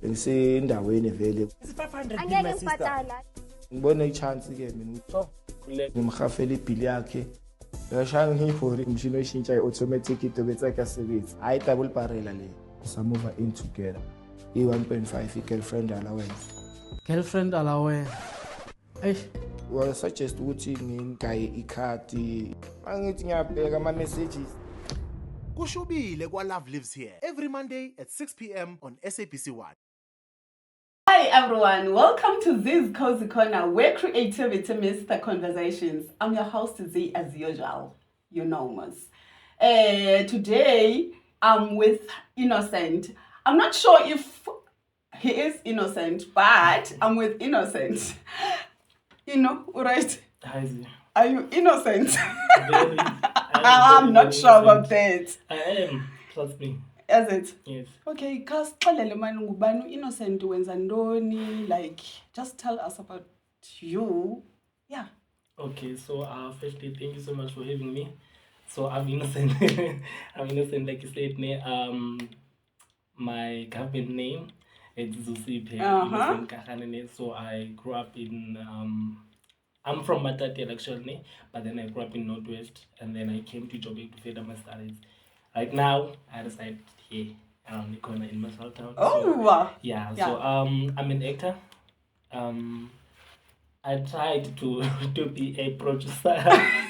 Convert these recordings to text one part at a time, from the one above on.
Bengisendaweni vele. It's 500 Angeke my sister. ngibhadala. Ngibona ichance ke mina. So, ngimhafela ibhili yakhe. Ngashaya ngiyifori umshini oyishintsha i-automatic idobetsa kasebenzi. Hayi double barrel le. Some over in together. I-1.5 i-girlfriend allowance. Girlfriend allowance. Hey. Well, suggest ukuthi ngingayi ikhadi. Angithi ngiyabheka ama messages. Kushubile kwa Love Lives Here every Monday at 6 p.m. on SABC1. Hi everyone, welcome to Z's Cozy Corner, where creativity meets the conversations. I'm your host Z as usual, you know us. Today I'm with Innocent. I'm not sure if he is innocent, but I'm with Innocent. You know, right? Hi, Z. Are you innocent? Very, I'm not sure about that. I am, trust me. Is it? Yes. Okay, cause xelele mani ngubani innocent wenza ndoni, like just tell us about you. Yeah. Okay, so firstly, thank you so much for having me. So I'm innocent. I'm innocent, like you said. My government name is Zusipe. Innocent Kahanene. So I grew up in I'm from Matatiele actually, but then I grew up in Northwest, and then I came to Joburg to further my studies. Right now, I reside here around the corner in Marshalltown. Oh, so, yeah. So I'm an actor. I tried to be a producer,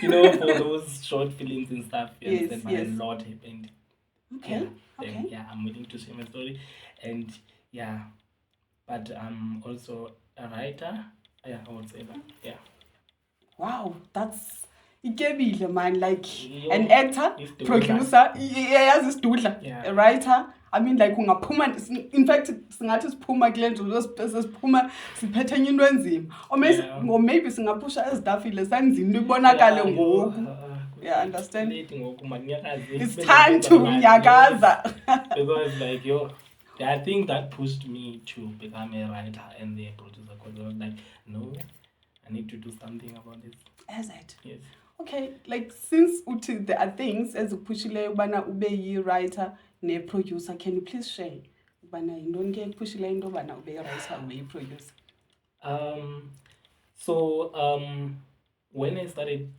for those short films and stuff. Yes. But a lot happened. Okay. Yeah, I'm willing to share my story, and yeah, but I'm also a writer. Yeah, I would say that. Yeah. Wow, that's ikebile man, like Yo, an actor, Isdudla. producer, yes, Isdudla, Yeah. a writer. I mean, like ungaphuma, in fact, singathi siphuma kule nto siphuma siphethe into enzima. Or maybe singapusha ezidafile sanzima ibonakale ngoku. Yeah, understand? It's time to nyakaza. Because like I think that pushed me to become a writer and a producer, because I was like, no, I need to do something about this. Is it? Yes. Okay, like since there are things as upushileyo ubana ube yi-writer ne-producer, can you please share ubana yintoni ke epushileyo into ubana ube yi-writer ube yi-producer? When I started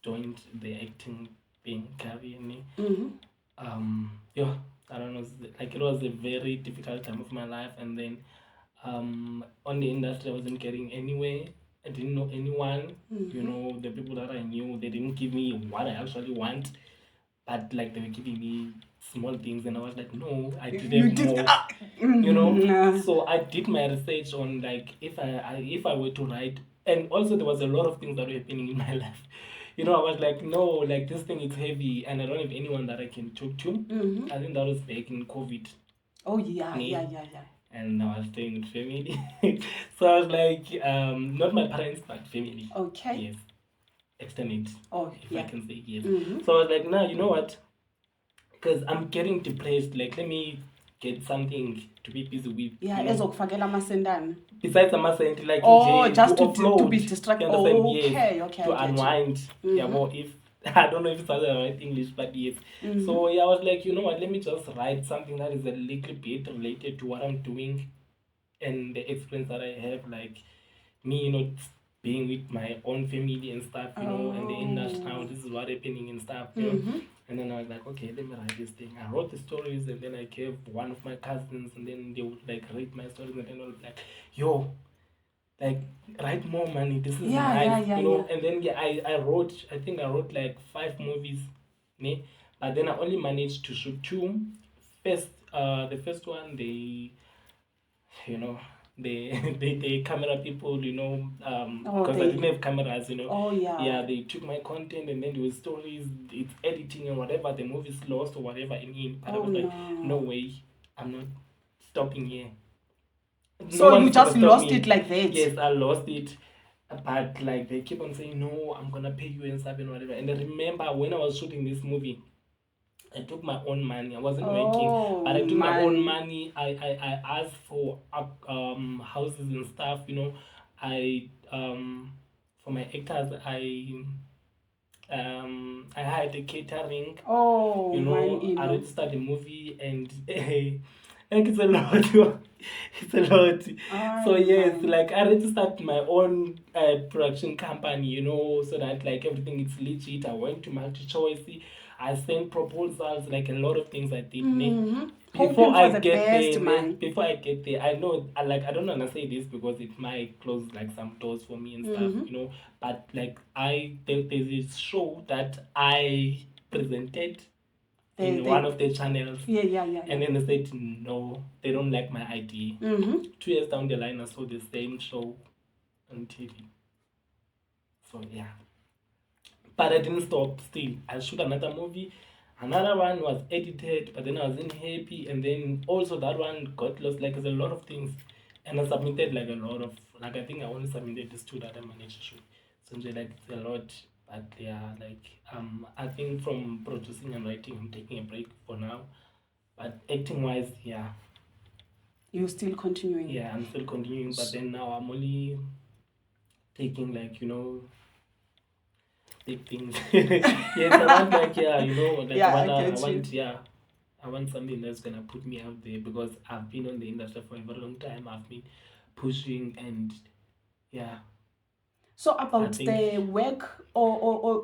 joined the acting career, I don't know, like it was a very difficult time of my life, and then on the industry I wasn't getting anywhere. I didn't know anyone. The people that I knew, they didn't give me what I actually want, but like they were giving me small things, and I was like, no, I did more. So I did my research on like if I were to write, and also there was a lot of things that were happening in my life. I was like, no, like this thing is heavy, and I don't have anyone that I can talk to. I think that was back in COVID. Oh yeah. And I was staying with family. So I was like, not my parents, but family. Okay. Yes. Extended. Oh, if I can say yes. So I was like, nah, you know what? Because I'm getting depressed. Like, let me get something to be busy with. Yeah, ezokufakela amasendana. Besides the masent, like just to offload, be distracted. Okay. To unwind. Yeah, well, if I don't know if it's the right English, but yes. So I was like, you know what, let me just write something that is a little bit related to what I'm doing and the experience that I have, like me, being with my own family and stuff, and the industry now, this is what happening and stuff, And then I was like, okay, let me write this thing. I wrote the stories, and then I gave one of my cousins, and then they would like read my stories, and then I was like, yo, like write more money, this is nice, And then I wrote like 5 movies, but then I only managed to shoot 2. The first one, the camera people, because I didn't have cameras, they took my content, and then there was stories, it's editing and whatever, the movie's lost or whatever, but I was like, no way, I'm not stopping here. So you just lost it like that? Yes, I lost it. But like they keep on saying, no, I'm gonna pay you and stuff and whatever. And I remember when I was shooting this movie, I took my own money. I wasn't working, but I took my own money. I asked for houses and stuff. I for my actors, I had a catering. I registered the movie, and Like it's a lot. It's a lot. So yes, like I registered my own production company, you know, so that like everything is legit. I went to MultiChoice. I sent proposals, like a lot of things I did. Before I get there, I know, I don't want to say this because it might close like some doors for me and stuff, you know. But like there's this show that I presented in one of the channels. And then they said no, they don't like my idea. 2 years down the line, I saw the same show on TV. So yeah. But I didn't stop still. I shoot another movie. Another one was edited, but then I wasn't happy. And then also that one got lost. Like there's a lot of things. And I submitted like a lot of, like I think I only submitted these 2 that I managed to shoot. So like it's a lot. But yeah, like I think from producing and writing, I'm taking a break for now. But acting wise, yeah. You're still continuing? Yeah, I'm still continuing. But then now I'm only taking like, you know, big things. Yes, I want like, yeah, you know, like I want something that's gonna put me out there because I've been on the industry for a very long time. I've been pushing and yeah. So about the work or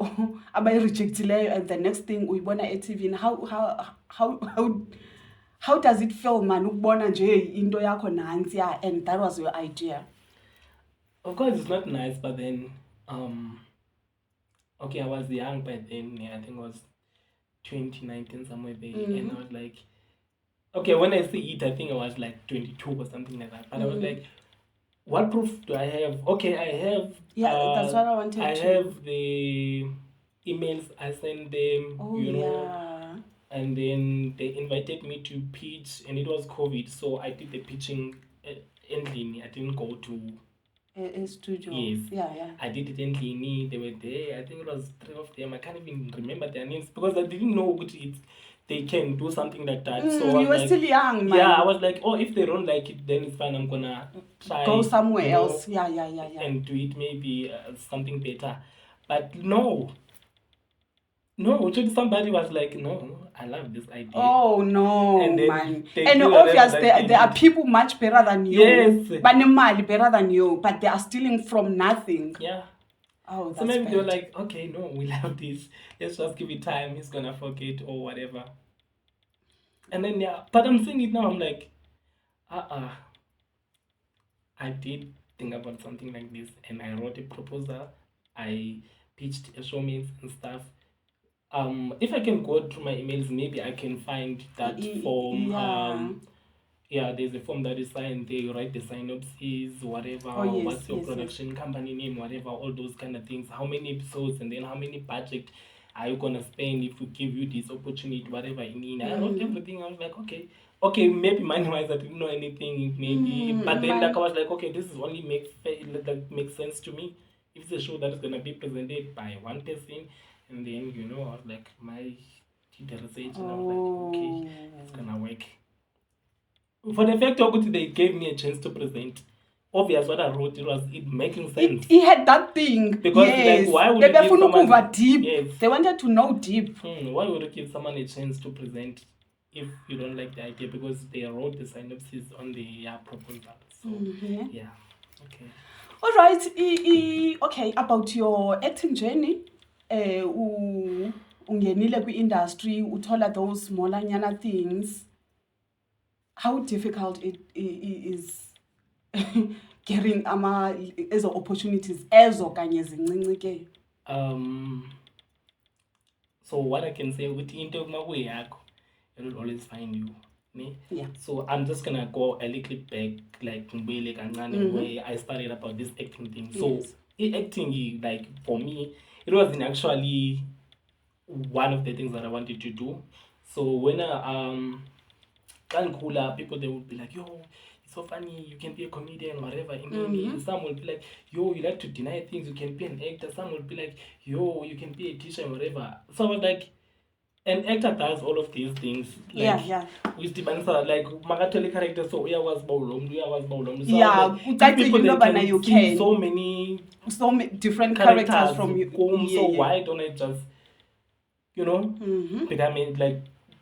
about rejecting and the next thing we wanna at TV, how does it feel, man? Ubona nje into yakho nansi, and that was your idea. Of course, it's not nice, but then okay, I was young by then. Yeah, I think it was 2019 somewhere there, and I was like, okay, when I say it, I think I was like 22 or something like that. But I was like, what proof do I have? Okay, I have. Yeah, that's what I wanted. I have the emails. I sent them. You know, and then they invited me to pitch, and it was COVID, so I did the pitching ending. I didn't go to a studio. Yes. Yeah. I did it in Lini. They were there. I think it was 3 of them. I can't even remember their names because I didn't know they can do something like that. So you were still young, man. Yeah, I was like, oh, if they don't like it, then it's fine. I'm gonna try go somewhere else. Yeah. Yeah. And do it maybe something better. But no, somebody was like, no, I love this idea. Oh no, and man! And obviously, there are people much better than you. Yes, but normally better than you, but they are stealing from nothing. Yeah. Oh, that's so maybe bad. they're like, okay, no, we love this. Let's just give it time. He's gonna forget or whatever. And then yeah, but I'm saying it now. I'm like, I did think about something like this, and I wrote a proposal. I pitched a showmate and stuff. If I can go through my emails, maybe I can find that form. Yeah, there's a form that is signed. They write the synopsis, whatever. What's your production company name, whatever, all those kind of things. How many episodes, and then how many budget are you gonna spend if we give you this opportunity, whatever I mean. I wrote everything. I was like, okay, maybe money-wise I didn't know anything, maybe, but then like I was like, okay, this is only makes sense to me. If it's a show that is gonna be presented by one person. And then, you know, I was like, my did research, and I was like, okay, it's gonna work. For the fact of they gave me a chance to present. Obvious what I wrote, it making sense. He had that thing. Because like, why would you give someone deep? Yes. They wanted to know deep. Why would you give someone a chance to present if you don't like the idea? Because they wrote the synopsis on the proposal. So yeah. Okay. All right. Okay, about your acting journey. Ungenile kwi-industry, uthola those smaller nyana things. How difficult it is getting ezo opportunities ezo kanye zincinci ke? So what I can say with into mawe yakho, it will always find you. Ne? Yeah. So I'm just gonna go a little back, like where I started about this acting thing. So acting, like for me, it wasn't actually one of the things that I wanted to do. So when people, they would be like, yo, it's so funny, you can be a comedian, whatever. And some will be like, yo, you like to deny things, you can be an actor. Some will be like, yo, you can be a teacher, whatever. So I was like, an actor does all of these things. Like, with the answer, like Magateli character, so I was Bowlom. So like, people they can see so many different characters from you. So why don't I just, you know,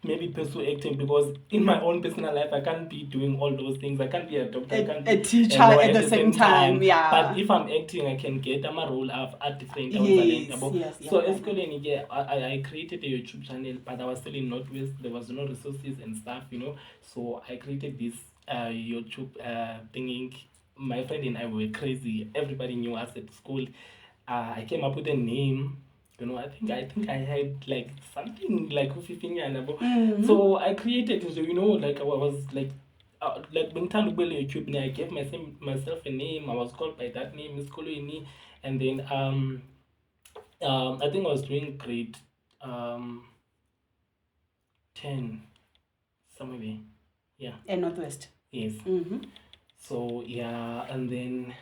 maybe pursue acting, because in my own personal life I can't be doing all those things. I can't be a doctor, I can't be A teacher lawyer at the same time, yeah. But if I'm acting, I can get a role at different Yes, so yeah. eskoleni, yeah, I created a YouTube channel, but I was still in Northwest. There was no resources and stuff, so I created this YouTube thinking. My friend and I were crazy. Everybody knew us at school. I came up with a name. I think I had like something like so I created it. Like I was like when time to YouTube, I gave myself a name. I was called by that name, Miss Koloini, and then I think I was doing grade 10 somewhere there. Yeah. In Northwest. Yes. So yeah, and then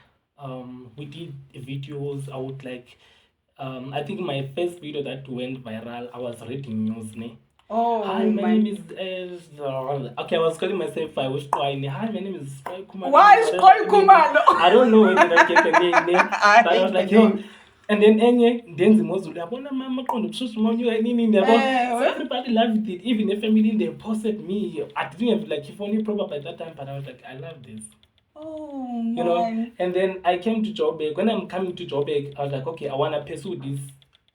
we did videos. I would like I think my first video that went viral, I was reading news, ne? Oh, hi, my name is okay, I was calling myself I was trying. Hi, my name is Spoy Kumalo. Why is Spoy Kumalo? I don't know where did I get the name, but I was like, yo. And then then the Muslim, so everybody loved it. Even the family, they posted me. I didn't have like if only proper by that time, but I was like, I love this. Oh, man. And then I came to Joburg. When I'm coming to Joburg, I was like, okay, I want to pursue this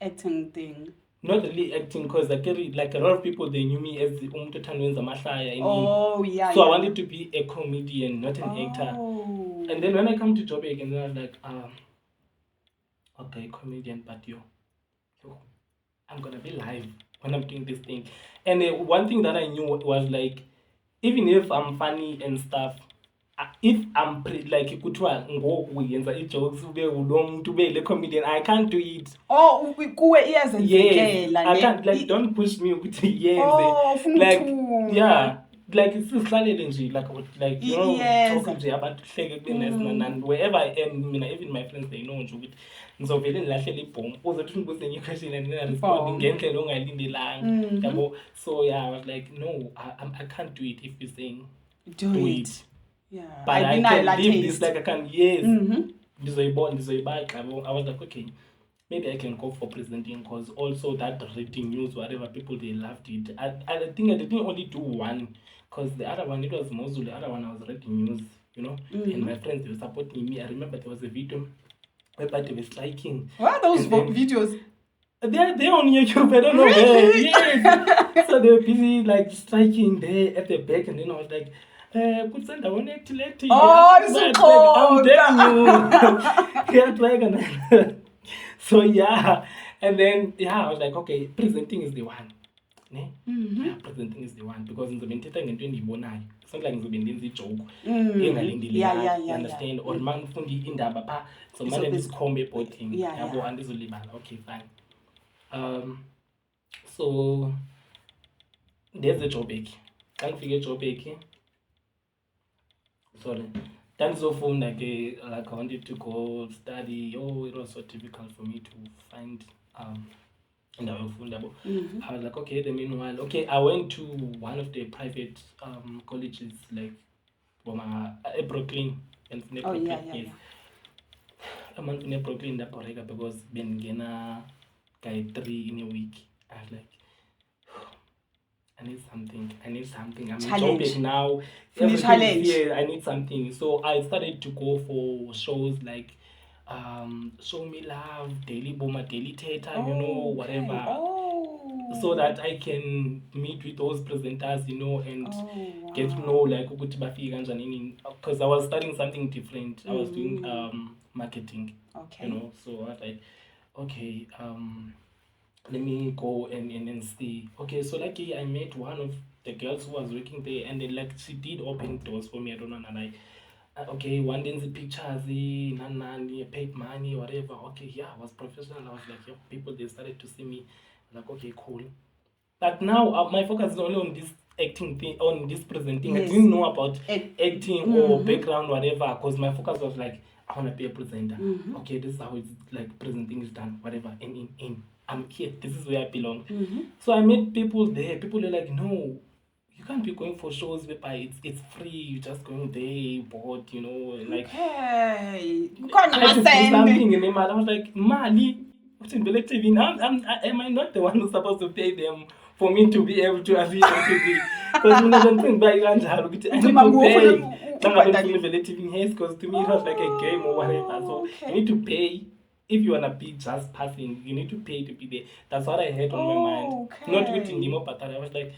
acting thing. Not really acting, because like a lot of people, they knew me as the Mahlaya. Oh, yeah. So I wanted to be a comedian, not an actor. And then when I come to Joburg, and then I was like, okay, comedian, but yo, I'm gonna be live when I'm doing this thing. And one thing that I knew was like, even if I'm funny and stuff, if I'm like kuthiwa ngoku yenza ijokes ube ulo muntu ube le comedian, I can't do it. Oh, kuwe iyazenzekela. I can't, like, don't push me ukuthi yenze. Oh, like yeah, like sihlalele nje like talk nje abantu hleke kube nice and wherever I am, even my friends, they know nje ukuthi ngizovele ngilahlele ibhomu uzothi ngibuze enye question and then I respond ngendlela ongayilindelanga, yabo. So yeah, I was like, no, I can't do it if you're saying do it. Yeah, but I can live this, like I can, yes. I was like, okay, maybe I can go for presenting, because also that reading news, whatever, people, they loved it. I think I didn't only do one, because the other one, it was Mosul, the other one I was reading news, and my friends, they were supporting me. I remember there was a video where they were striking. What are those videos? They're on YouTube, I don't know where. Yes. So they were busy like striking there at the back, and then I was like, I'm telling you. So yeah, and then I was like, okay, presenting is the one. Yeah, presenting is the one, because in the mental and doing the it's not like in the joke. You understand? Or man fundi in the so man is combe potting. And this will okay, fine. So there's the Joburg. Can't figure Joburg. Sorry. Then so phone like I wanted to go study. Oh, it was so difficult for me to find in the phone. I was like, okay, the meanwhile, okay, I went to one of the private colleges, like Brooklyn. And I'm in Brooklyn because Ben Gena guy 3 in a week. I was like, I need something. I'm in Joburg now. Yeah, I need something. So I started to go for shows like Show Me Love, Daily Boomer, Daily Theater, whatever. So that I can meet with those presenters, and get to know like because I was studying something different. I was doing marketing. Okay. So I was like, okay, let me go and see. Okay, so lucky I met one of the girls who was working there, and then like she did open doors for me. I don't know, and okay, one day the pictures, paid money, whatever. Okay, yeah, I was professional. I was like, people, they started to see me. Like, okay, cool. But now my focus is only on this acting thing, on this presenting. Yes. I didn't know about acting or background, whatever, because my focus was like, I want to be a presenter. Okay, this is how it's like presenting is done, whatever. And I'm here. This is where I belong. So I met people there. People are like, no, you can't be going for shows whereby it's free. You're just going there, bored, like. Hey, you can't understand something. And I was like, Mali, am I not the one who's supposed to pay them for me to be able to appear on TV. Because when I don't think back, I need to pay. Because to me it was like a game or whatever. So you need to pay. If you wanna be just passing, you need to pay to be there. That's what I had on my mind. Not with Nimo Patara. I was like,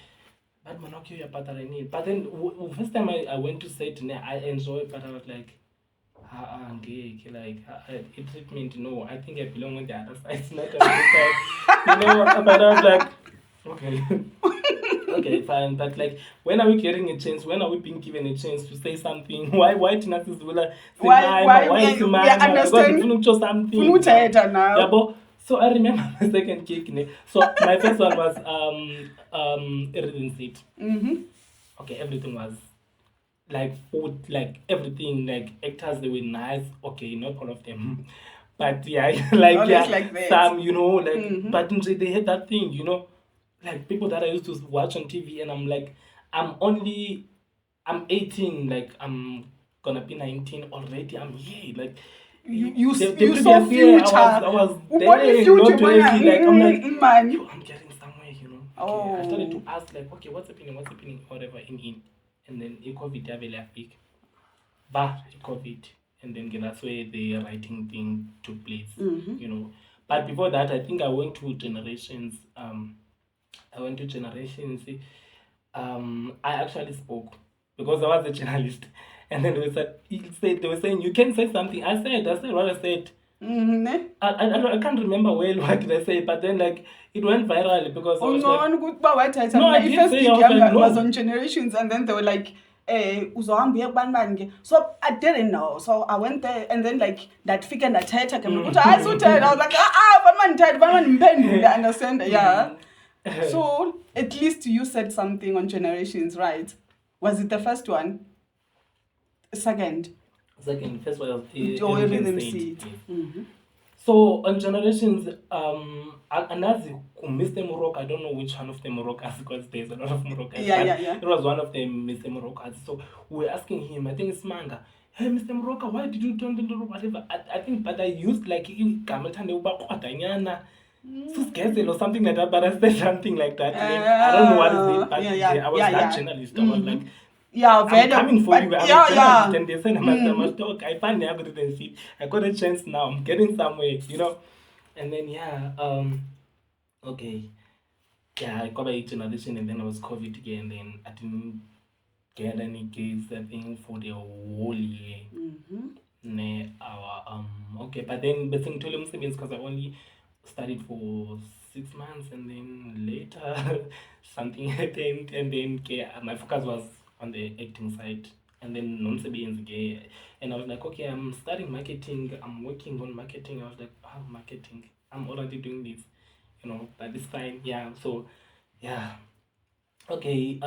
but Manokyo ya Patara need. But then first time I went to say it, I enjoyed, but I was like, treatment, no, I think I belong on the other side. It's not on the side. But I was like, okay. Okay, fine. But like, when are we getting a chance? When are we being given a chance to say something? Why Tinas is why is my something? Yeah, but so I remember my second gig. So my first one was everything seat. Okay, everything was like food, like everything, like actors, they were nice. Okay, not all of them. But yeah, like some, like but they had that thing, like people that I used to watch on TV, and I'm like, I'm 18, like I'm gonna be 19 already. I'm here, like you saw future. I was there, not 20. Like I'm like, man, I'm getting somewhere, Okay, I started to ask like, okay, what's happening, whatever in, and then COVID very big, but COVID, and then that's where the writing thing took place, But before that, I think I went to Generations. I actually spoke because I was a journalist, and then they were saying you can say something. I said what I said. I can't remember well what did I say, but then like it went viral because I was like, no, I did say I was on Generations, and then they were like, so I didn't know, so I went there, and then like that figure that tight, I was like, I understand, yeah. So at least you said something on Generations, right? Was it the first one? Second, first one was Rhythm Seed. So on Generations, Anazi Mr. Morocco, I don't know which one of the Moroccans, because there's a lot of Moroccans. Yeah. It was one of them, Mr. Moroccans. So we were asking him, I think it's Manga, hey Mr. Morocco, why did you turn into whatever? I think, but I used like or something like that, but I said something like that. I don't know what is it, but I was that journalist. I was like, I'm coming for you. I'm a journalist, and they said I must talk. I finally have to see. I got a chance now. I'm getting somewhere, And then okay, I got a generation, and then I was COVID again. And then I didn't get any gigs, I think, for the whole year. Okay, but then the thing told him because I only studied for 6 months, and then later something happened, and then my focus was on the acting side, and then non-sebenzi, and I was like, okay, I'm studying marketing, I'm working on marketing. I was like, marketing, I'm already doing this, but it's fine. So okay,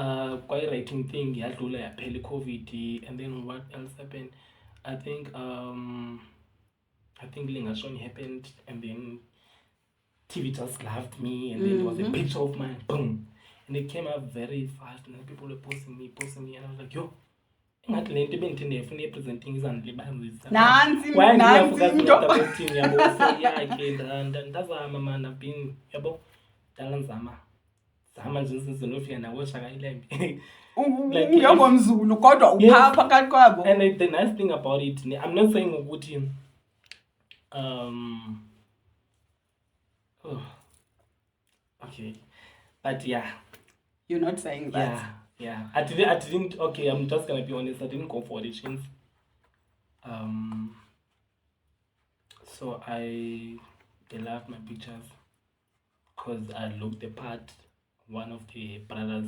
quite writing thing, COVID, and then what else happened? I think Lingashon happened, and then TV just loved me, and then there was a picture of mine, boom, and it came up very fast, and then people were posting me, and I was like, yo, presenting and the nice thing about it, I'm not saying okay, but you're not saying that. I didn't. Okay, I'm just gonna be honest. I didn't go for auditions. So they loved my pictures because I looked the part. One of the brothers,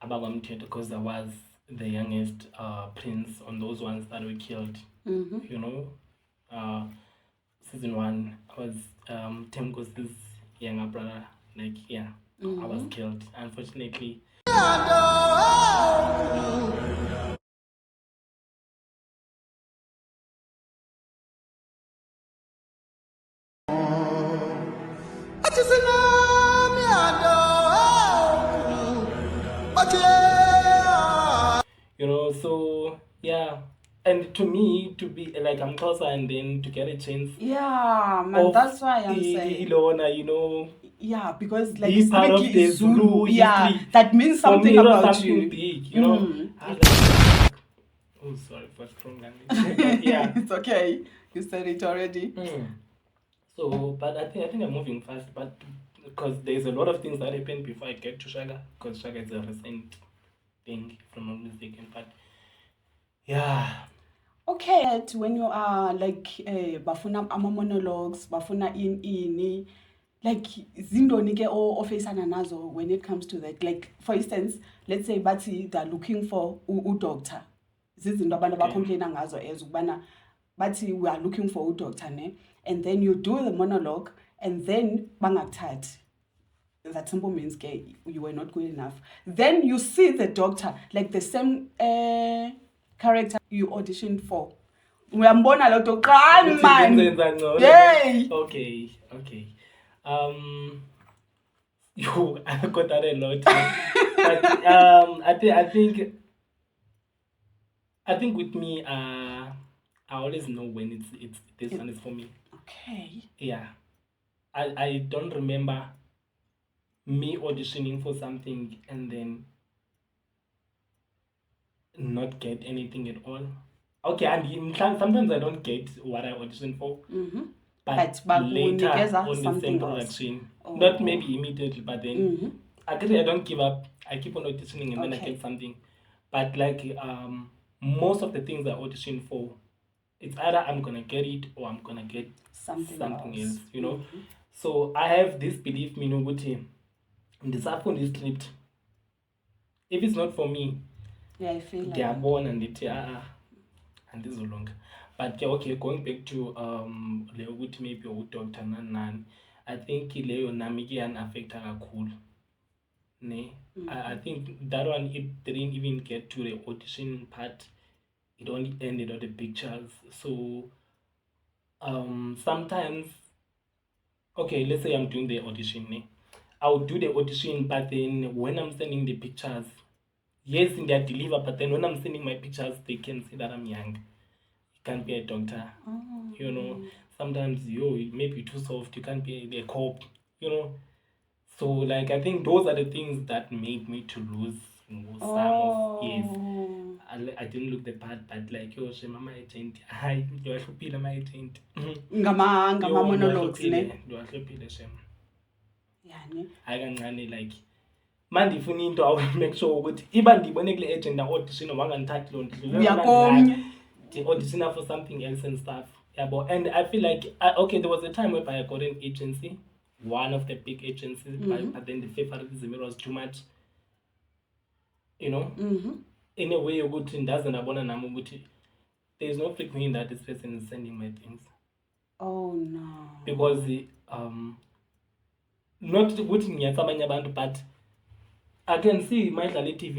Abagam Theatre, because I was the youngest prince on those ones that were killed. Season 1, I was Temko's younger brother. I was killed, unfortunately. So and to me, to be like I'm closer, and then to get a chance. Man, that's why I'm saying. Ilona, Yeah, because like be part of speaking the Zulu yeah, history. that means For something me, it was about something you. big, you know. Mm. I was like, oh, sorry for strong language. But yeah. It's okay. You said it already. So, but I think I'm moving fast, but because there's a lot of things that happened before I get to Shaka, because Shaka is a recent thing, if I'm not mistaken. But yeah. Okay, when you are like bafuna ama monologues, bafuna ini, like zindoni ke ofacana nazo when it comes to that. Like for instance, let's say bathi they're looking for u doctor. Zizinto abantu abacomplaina ngazo as ukubana bathi we are looking for u doctor ne, and then you do the monologue and then bangakuthathi. That simple means you were not good enough. Then you see the doctor, like the same character you auditioned for. Uyambona lo doctor man. Yay! Okay. You I got that a lot. But I think with me, I always know when it's this one is for me. Okay. Yeah. I don't remember me auditioning for something and then not get anything at all. Okay, and sometimes I don't get what I auditioned for. Mm-hmm. But later on the same production, not maybe immediately, but then I don't give up. I keep on auditioning and then I get something. But like most of the things I audition for, it's either I'm gonna get it or I'm gonna get something else, you know. So I have this belief, Minuguti, in the script. If it's not for me, yeah, I feel they are born and it and this is long. But okay, going back to Leo Guti maybe or Dr. Nan, I think Leo Namiki and affect her cool. Ne? I think that one it didn't even get to the audition part. It only ended on the pictures. So sometimes okay, let's say I'm doing the audition, ne? I'll do the audition, but then when I'm sending the pictures, yes, in their deliver, but then when I'm sending my pictures, they can see that I'm young. You can't be a doctor. You know, sometimes maybe too soft, you can't be a cop, you know. So like I think those are the things that made me to lose some of I didn't look the part, but like mama agent, hi, you are happy my agent. Ngama monologues ne. You are happy shem. Yeah, I can like man ndifuna into I will make sure ukuthi iba ndibone kule agent audition wangandithathi lo ndlu uyakomnye the audition for something else and stuff. Yeah, but and I feel like okay, there was a time where I got an agency, one of the big agencies, but then the favoritism was too much. You know, in a way, you go to doesn't abona nami ukuthi there is no frequency that this person is sending my things. Oh no. Because not ukuthi ngiyatsamanya abantu, but I can see my TV.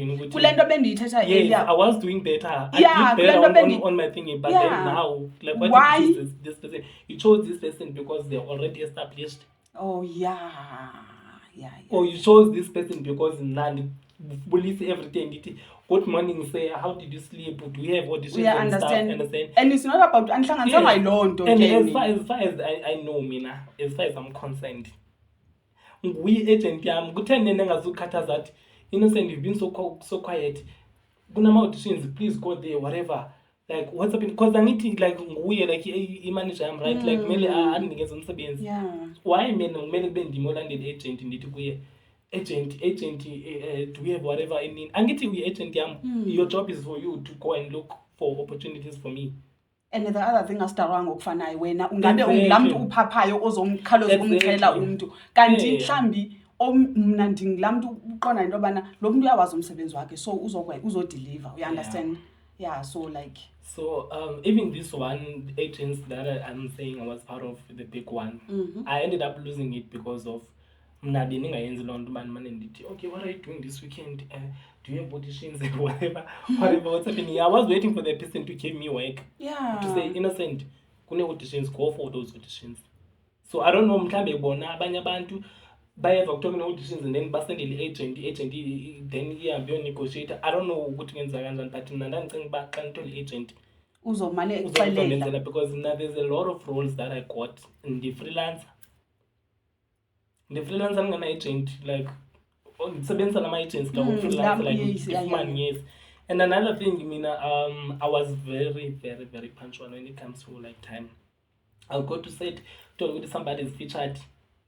Yes, I was doing better. I did better on my thingy, but then now, like, why did you choose this person? You chose this person because they're already established. Oh yeah. Or you chose this person because police everything. Good morning, say how did you sleep? Do you have auditions and understand. Stuff? Understand? And it's not about And as far as I know, Mina, as far as I'm concerned, we agent yam kutheni nengazukhatha that innocent, you've been so quiet. Kunama auditions, please go there, whatever. Like what's happening? Because I need to like we like manager am right. Like mele andingeza umsebenzi. Yeah. Why mele kube ndimolanded agent ndithi kuye agent do we have whatever I mean? Angithi we agent yam. Your job is for you to go and look for opportunities for me. And the other thing asitaranga ukufanayo wena ungabe ungilamuntu uphaphayo ozomkhaloza kumxhela umuntu kanti mhlambi mina ndingilamuntu uqonda into bana lo muntu uyawazi umsebenzi wakhe so uzodeliver, you understand? Yeah, so like even this one agents that I'm saying I was part of the big one, I ended up losing it because of mna beningayenzi loo nto mani ndithi okay, what are you doing this weekend? Do you have auditions and whatever what's happening? I was waiting for the person to give me work, to say innocent kune auditions, go for those auditions. So I don't know, mhlambe bona abanye abantu bayeva kuthiwa kune auditions and then basendele agent then ihambe negotiator. I don't know ukuthi ngenza kanjani, but mina ndangicinga uba xa ngithole agent uzomale exelela because now there's a lot of roles that I got in the freelancer. The freelance I'm gonna agent like sebenza nama agents freelance like yes, yes. And another thing, I was very, very, very punctual when it comes to like time. I'll go to set, tell with somebody's featured.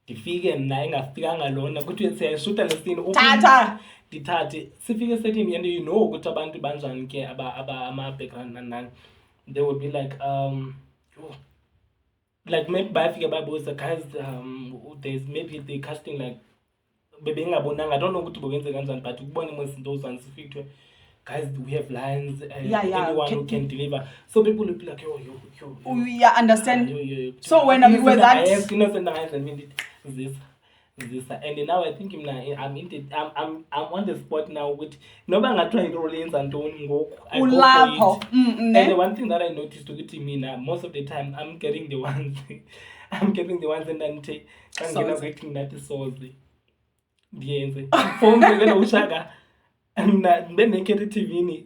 Ndifike mna engafikanga lona ukuthi siyashuta lesini Tata dithathe sifike setting and you know ukuthi abantu banjani ke ama background nani they would be like like maybe bayafike babuza guys there's maybe the casting like bebengabonanga I don't know ukuthi bobenze kanjani but ukubona izinto uzansifikwe guys we have lines anyone who can deliver so people will be like yo yeah understand so when you were that this and now I think I'm on the spot now with noba ngathiwa into roles antoni ngoku ulapho and the one thing that I noticed ukuthi mina most of the time I'm getting the ones and then take ngena waiting that is sozi ndiyenze phone ngena ushaka and then naked TV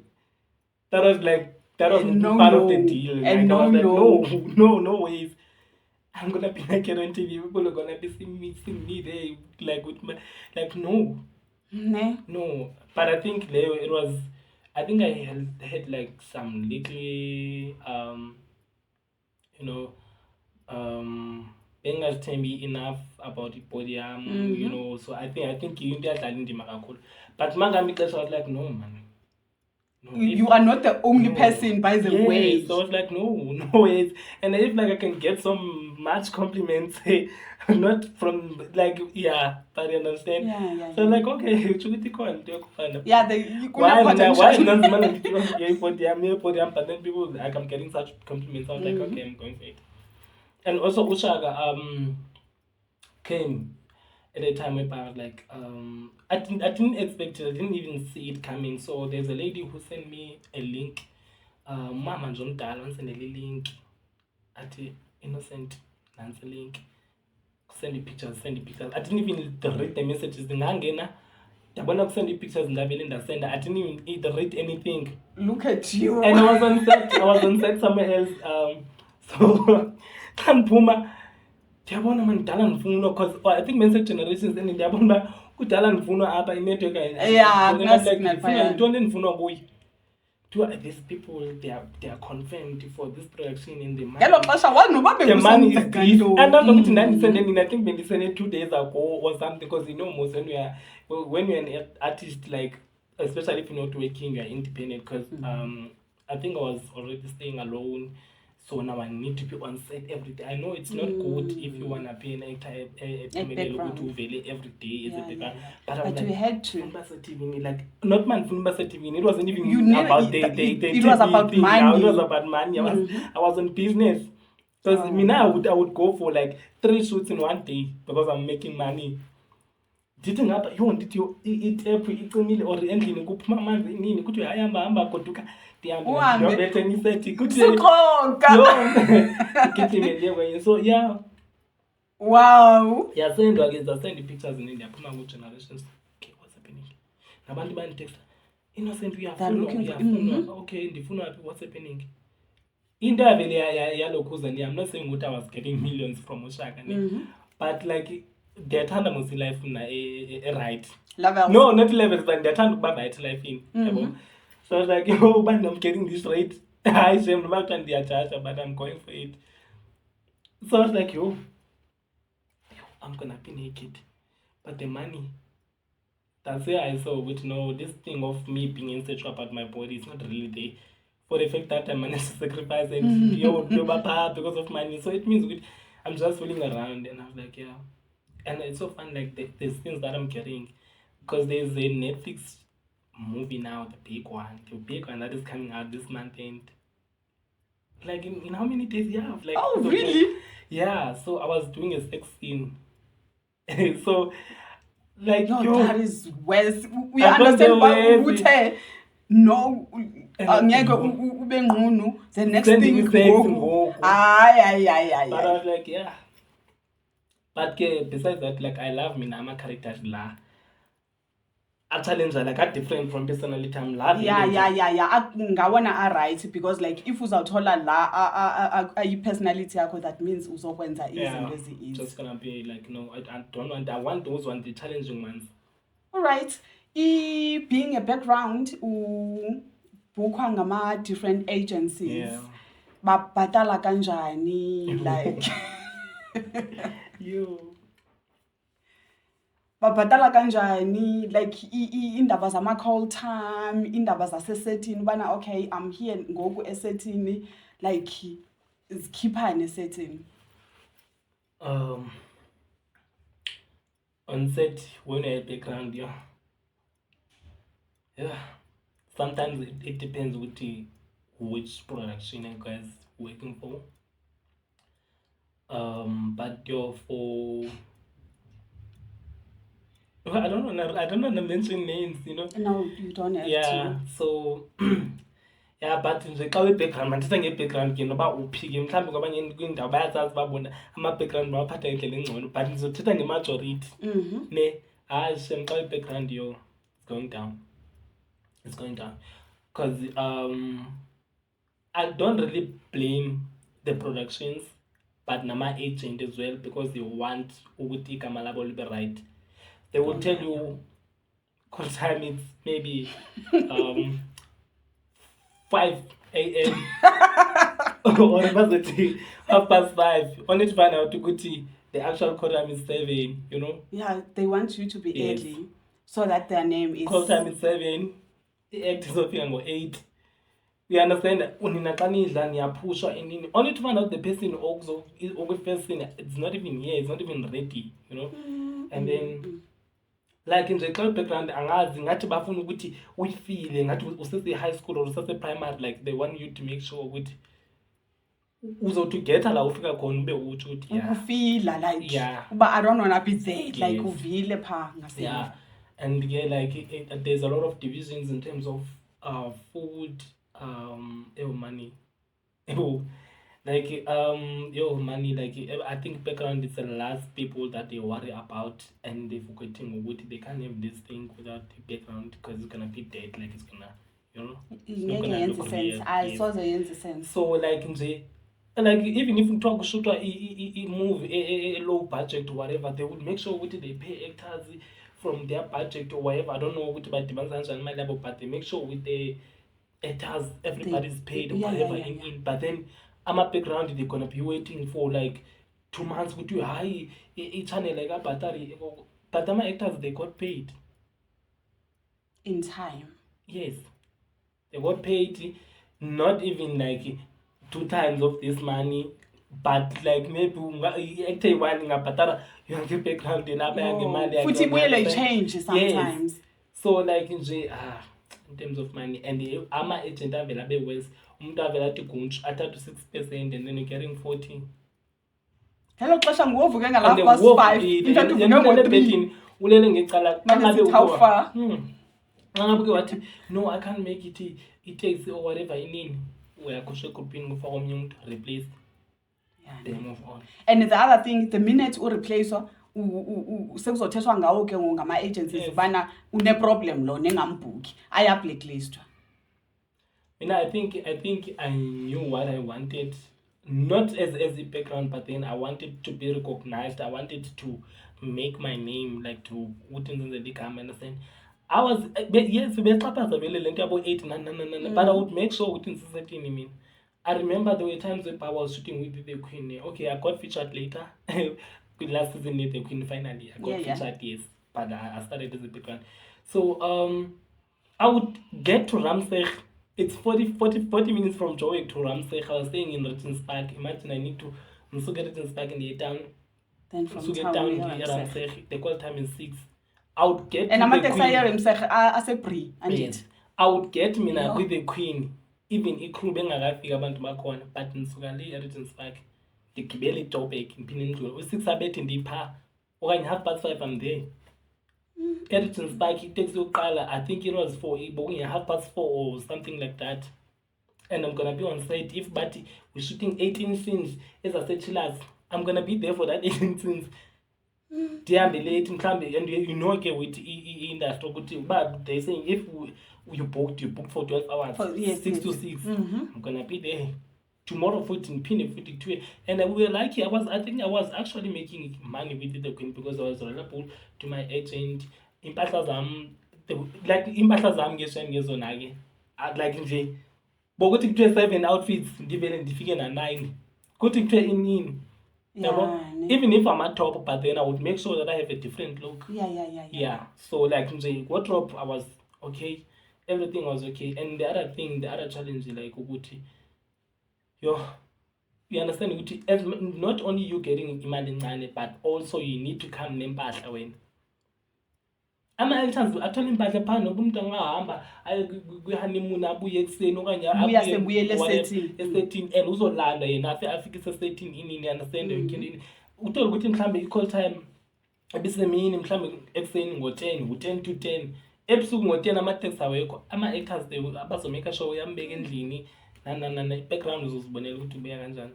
that was part of the deal and like, no ways I'm gonna be naked on TV. People are gonna be seeing me there, like with my, like no. But I think it was. I think I had like some little, Bengals tell me enough about the podium, So I think you did that in the Magakul. But Magami was like, no man. No, you are not the only person, by the way. So I was like, no ways. And if like I can get some much compliments, not from like but you understand. Yeah. So like okay, you why not but then people like I'm getting such compliments. I was like, okay, I'm going for it. And also Ushaga came at a time where I was like, I didn't expect it. I didn't even see it coming. So there's a lady who sent me a link. Mama John Dallon sent a link. At innocent Nancy link. Send the pictures. I didn't even read the messages. The Nangena. I want to send the pictures and I didn't even read anything. Look at you. And I was on set somewhere else. So can't Puma. Ndiyabona man ndala ndifuna because I think men's generations and ndiyabona kudala ndifuna apha inetwork ndifuna ndifuna kuyi these people they are confirmed for this production in the money. Ngelo xesha wanoba the money is this and that's what I think bendisene 2 days ago or something because most when you're an artist like especially if you're not working you're independent because I think I was already staying alone. So now I need to be on set every day. I know it's not good if you want to be an actor every day. But you had to. Like, not man TV. It wasn't even about it was about money. Now it was about money. I was on business. Because now I would go for like 3 shoots in one day because I'm making money. Didn't happen. You wanted to eat every meal or ending kuphuma amanzi nini kuthi hamba goduka so yeah. Wow. Yeah, send the pictures in India. Puma good generations. Okay, what's happening? Nabantu bani text. Innocent we are okay, ndifuna what's happening? India vele yalokhuza I'm not saying what I was getting millions from Ushaka, but like they're trying to see life right. Levels. No, not levels, but they're trying to buy right life in. So I was like, I'm getting this right. I say I'm not on the charge, but I'm going for it. So I was like, I'm gonna be naked. But the money, that's where I saw which this thing of me being insecure about my body is not really there. For the fact that I managed to sacrifice and because of money. So it means I'm just fooling around and I was like, yeah. And it's so fun, like the things that I'm carrying. Because there's a Netflix movie now, the big one that is coming out this month, and like in how many days you have? Like, oh really? Yeah. So I was doing a sex scene. So like that is West. We understand why we say no. The next thing is go. Aye. But I was like, yeah. But besides that, like I love me, I'm a character la. a challenge like a different from personality. I'm loving yeah it. ngawona a-right because like if uzawuthola la ayi-personality yakho that means uzokwenza izinto ezi-easy. Just gonna be like, no, I don't want, I want those ones, the challenging ones. All right. Being a background, ubukwa ngama-different agencies. Yeah. Babhatala kanjani, like... babhatala kanjani, like indaba zama-call time, indaba zasesetini, ubana okay, I'm here ngoku esetini, like zikhiphani esetini. On set, when you're at background, sometimes it depends with which production you guys working for. But for I don't want to mention names, you know. No, you don't have to. So yeah, but nje xa we-background mandithetha nge-background ke noba uphi ke mhlawumbi kwabanye kwiindawo bayazazi babona ama-background bawaphatha ngendlela engcono, but ndizothetha nge-majority ne hayi shem xa we-background it's going down because I don't really blame the productions but nama-agent as well because they want ukuthi igama labo libe right. They will tell you call time it's maybe 5 a.m. or maybe 5:30. Only to find out the actual call time is 7, you know? Yeah, they want you to be early so that their name is... Call time is 7, the act is open 8. We understand that only to find out the person also is over first thing, it's not even here, it's not even ready, you know? And then like in the background angazi ngathi bafuna ukuthi uyifile ngathi usese high school or usese primary, like they want you to make sure ukuthi uzotogether la ufika khona ube uthi ufila like but I don't want to be there like uvile pha ngase. Yeah, and like there's a lot of divisions in terms of food, money. Like money, like I think background is the last people that they worry about, and they're forgetting what they can't have this thing without the background because it's gonna be dead, like it's gonna, you know. I saw the sense. So like even if we talk shoot a movie, a low budget or whatever, they would make sure what they pay actors from their budget or whatever. I don't know what about demands and my level, but they make sure with the actors everybody's paid whatever in. But then I'm a background, they're gonna be waiting for like 2 months with you high channel like a battery. But my actors they got paid in time. Yes, they got paid, not even like 2 times of this money, but like maybe actor one in a batara you have background in a money. Change sometimes. Yes. So like in terms of money, and the ama agent available was avela to gunch at 6% and then you're getting 40. Hello, xesha ngovuke ngala past 5. Intathi uvuke ngo3. Ulele ngecala ngabe how far? Ngabe wathi no, I can't make it takes or whatever inini. Uyakhusha grouping ngofaka omnye umuntu replace. They move on. And the other thing, the minute you replace sekuzothethwa ngawo ke ngama agencies bana une problem lo nengambuki aya blacklist. I think I knew what I wanted, not as a background, but then I wanted to be recognized. I wanted to make my name, like to within the league. I understand. I was yes, about 8, 9, but I would make sure within society. I mean, I remember there were times when I was shooting with the Queen. Okay, I got featured later. Last season, the Queen finally I got featured, yes, but I started as a background. So I would get to Ramsey. It's 40 minutes from Joburg to Ramsey. I was staying in Regent's Park. Imagine I need to get Regent's Park in the town. Then from get down to Ramsey. The call time is 6. I would get and I'm at the pre. Yes. I would get mina with the Queen. Even crew bengakafika abantu bakhona, but nisuka le Regent's Park. Ngigibele eJoburg ngiphinde ngidlule. 6 abethe ndipha. Okanye 5:30 I'm there. Regent's Park it takes yokuqala, I think it was for 4:30 or something like that. And I'm gonna be on site. If but we're shooting 18 scenes as I said chillers, I'm gonna be there for that 18 scenes. ndihambe late mhlawumbi, and you know ke with i-industry ukuthi uba they saying if you booked for 12 hours, Yes, 6 yes, to yes. 6, I'm gonna be there tomorrow futhi ndiphinde futhi kuthiwe. And we were lucky. I think I was actually making money with the Queen because I was reliable to my agent. Impahla zam, like impahla zam ngezona ke, like nje bokuthi kuthiwe 7 outfits ndivele ndifike na 9, kuthi kuthiwe inini. Yeah, ne? Even if I'm at top, but then I would make sure that I have a different look. Yeah. So like nje wardrobe, I was okay, everything was okay. And the other challenge like ukuthi, you understand ukuthi not only you getting imali encane, but also you need to come nempahla wena. Ama-actors athola impahla phana noba umuntu angahamba aye kwi-honeymoon abuye ekuseni okanye Buya sebuyele esetini. esetini, and uzolanda yena afike esetini inini, understand weekend. Uthole ukuthi mhlambe i-call time ebisemini mhlambe ekuseni ngo-10, u-10 to 10, ebusuku ngo-10 ama-taxi awekho. Ama-actors abazomeka sure uyambeka endlini i-background uzozibonela ukuthi ubuya kanjani.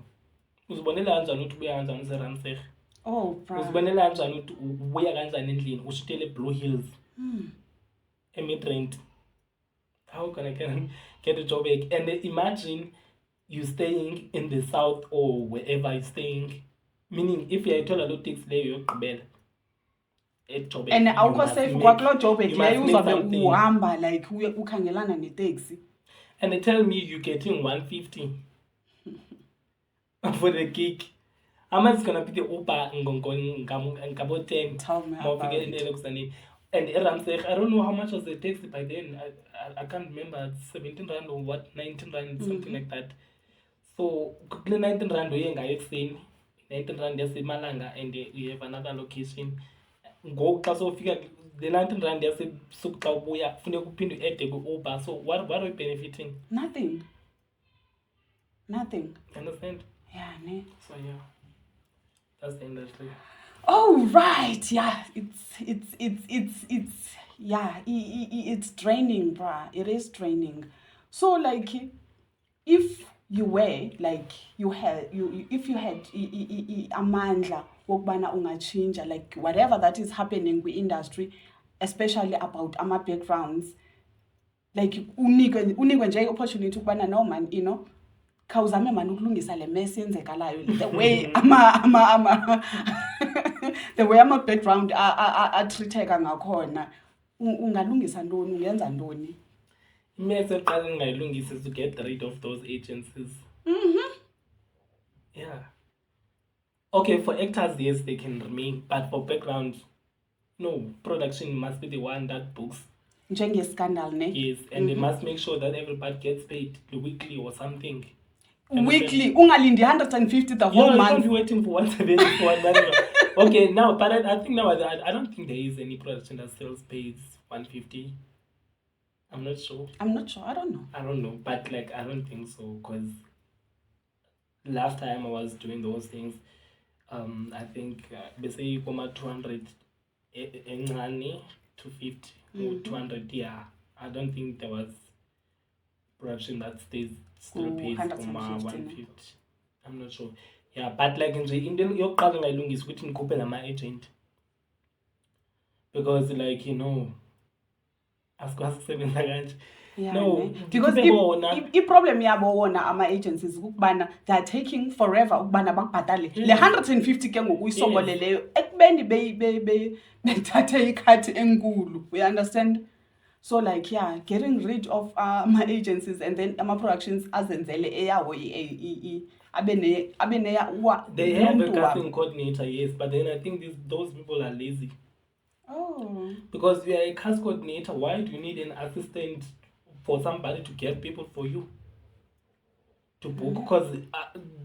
Uzibonela kanjani ukuthi ubuya kanjani useRamsey? Oh, bro. Uzibonela kanjani ukuthi ubuya kanjani endlini ushutele Blue Hills Midrand? How can I get a job back? And imagine you staying in the south or wherever you're staying, meaning if you are told a lot takes leyo yokugqibela eJoburg, And awukho safe kwakulo job you must leyo make uzabe something. uhamba like ukhangelana netaxi. And they tell me you're getting 150 for the gig. How much is gonna be the Uber ngabo 10? Tell me about it. And Ramsey, I don't know how much was the taxi by then. I can't remember. 17 rand or what, 19 rand, something like that. So 19 rand we ngayo ekuseni, 19 rand yaseMalanga, and you have another location. Ngoku xa sofika the 19 rand yasebusuku xa ubuya funeka uphinde uede ku-Uber. So what are we benefiting? Nothing. Understand? Yeah, ne? So yeah, that's the industry. Oh, right. Yeah, it's draining, bruh. It is draining. So like, if you were like if you had amandla wokubana ungachinja, like whatever that is happening with industry, especially about ama backgrounds, like unikwe nje opportunity ukubana no man, you know, khawuzame man ukulungisa le mess yenzekalayo, the way the way ama background a treateka ngakhona, ungalungisa ntoni, ungenza ntoni? Mess eqala ngayilungisa is to get rid of those agencies. Yeah. Okay, for actors, yes, they can remain, but for background, no, production must be the one that books. Njenge scandal, ne? Yes, and they must make sure that everybody gets paid weekly or something. Weekly, ungalindi 150 the whole You month. can't be waiting for 170 for 100. Okay, now, but I think now I don't think there is any production that still pays 150. I'm not sure. I don't know. But like I don't think so, because last time I was doing those things, I think basically you come at 200 encane 250 or 200. Yeah, I don't think there was production that still pays for 150. I'm not sure. Yeah, but like in yokuqala ngayilungisa ukuthi ngikhuphe nama agent, because like you know asikwazi kusebenza kanje. Yeah, No, ne? Because problem yabo wona ama agencies ukubana they are taking forever ukubana bakubhatale le 150 ke ngokuyisongoleleyo ekubeni bethathe ikhathi enkulu, we understand. So like yeah, getting rid of my agencies and then ama productions azenzele eyawo they have a casting coordinator, yes, but then I think those people are lazy. Oh. Because you are a cast coordinator, why do you need an assistant for somebody to get people for you to book? Because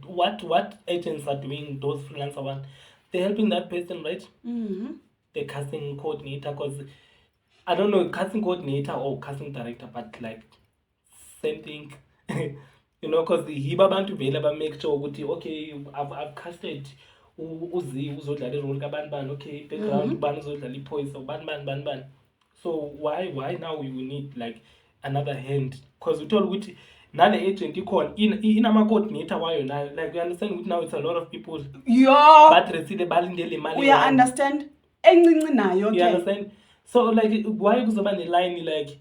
what agents are doing, those freelancer ones, they're helping that person, right? The casting coordinator, because I don't know, casting coordinator or casting director, but like same thing. You know, because the hibabantu vela make sure okay, I've casted uzi uzodlala role kabanban, okay, background ban uzodlala ipoise so ban. So why now you need like another hand? Because we told which nale agent ikhona inama-coordinator wayo nayo, like you understand ukuthi now it's a lot of people Yo, badressile balindele imali uya yayo. understand? Encinci nayo You ke. understand? So like why kuzoba ne-line like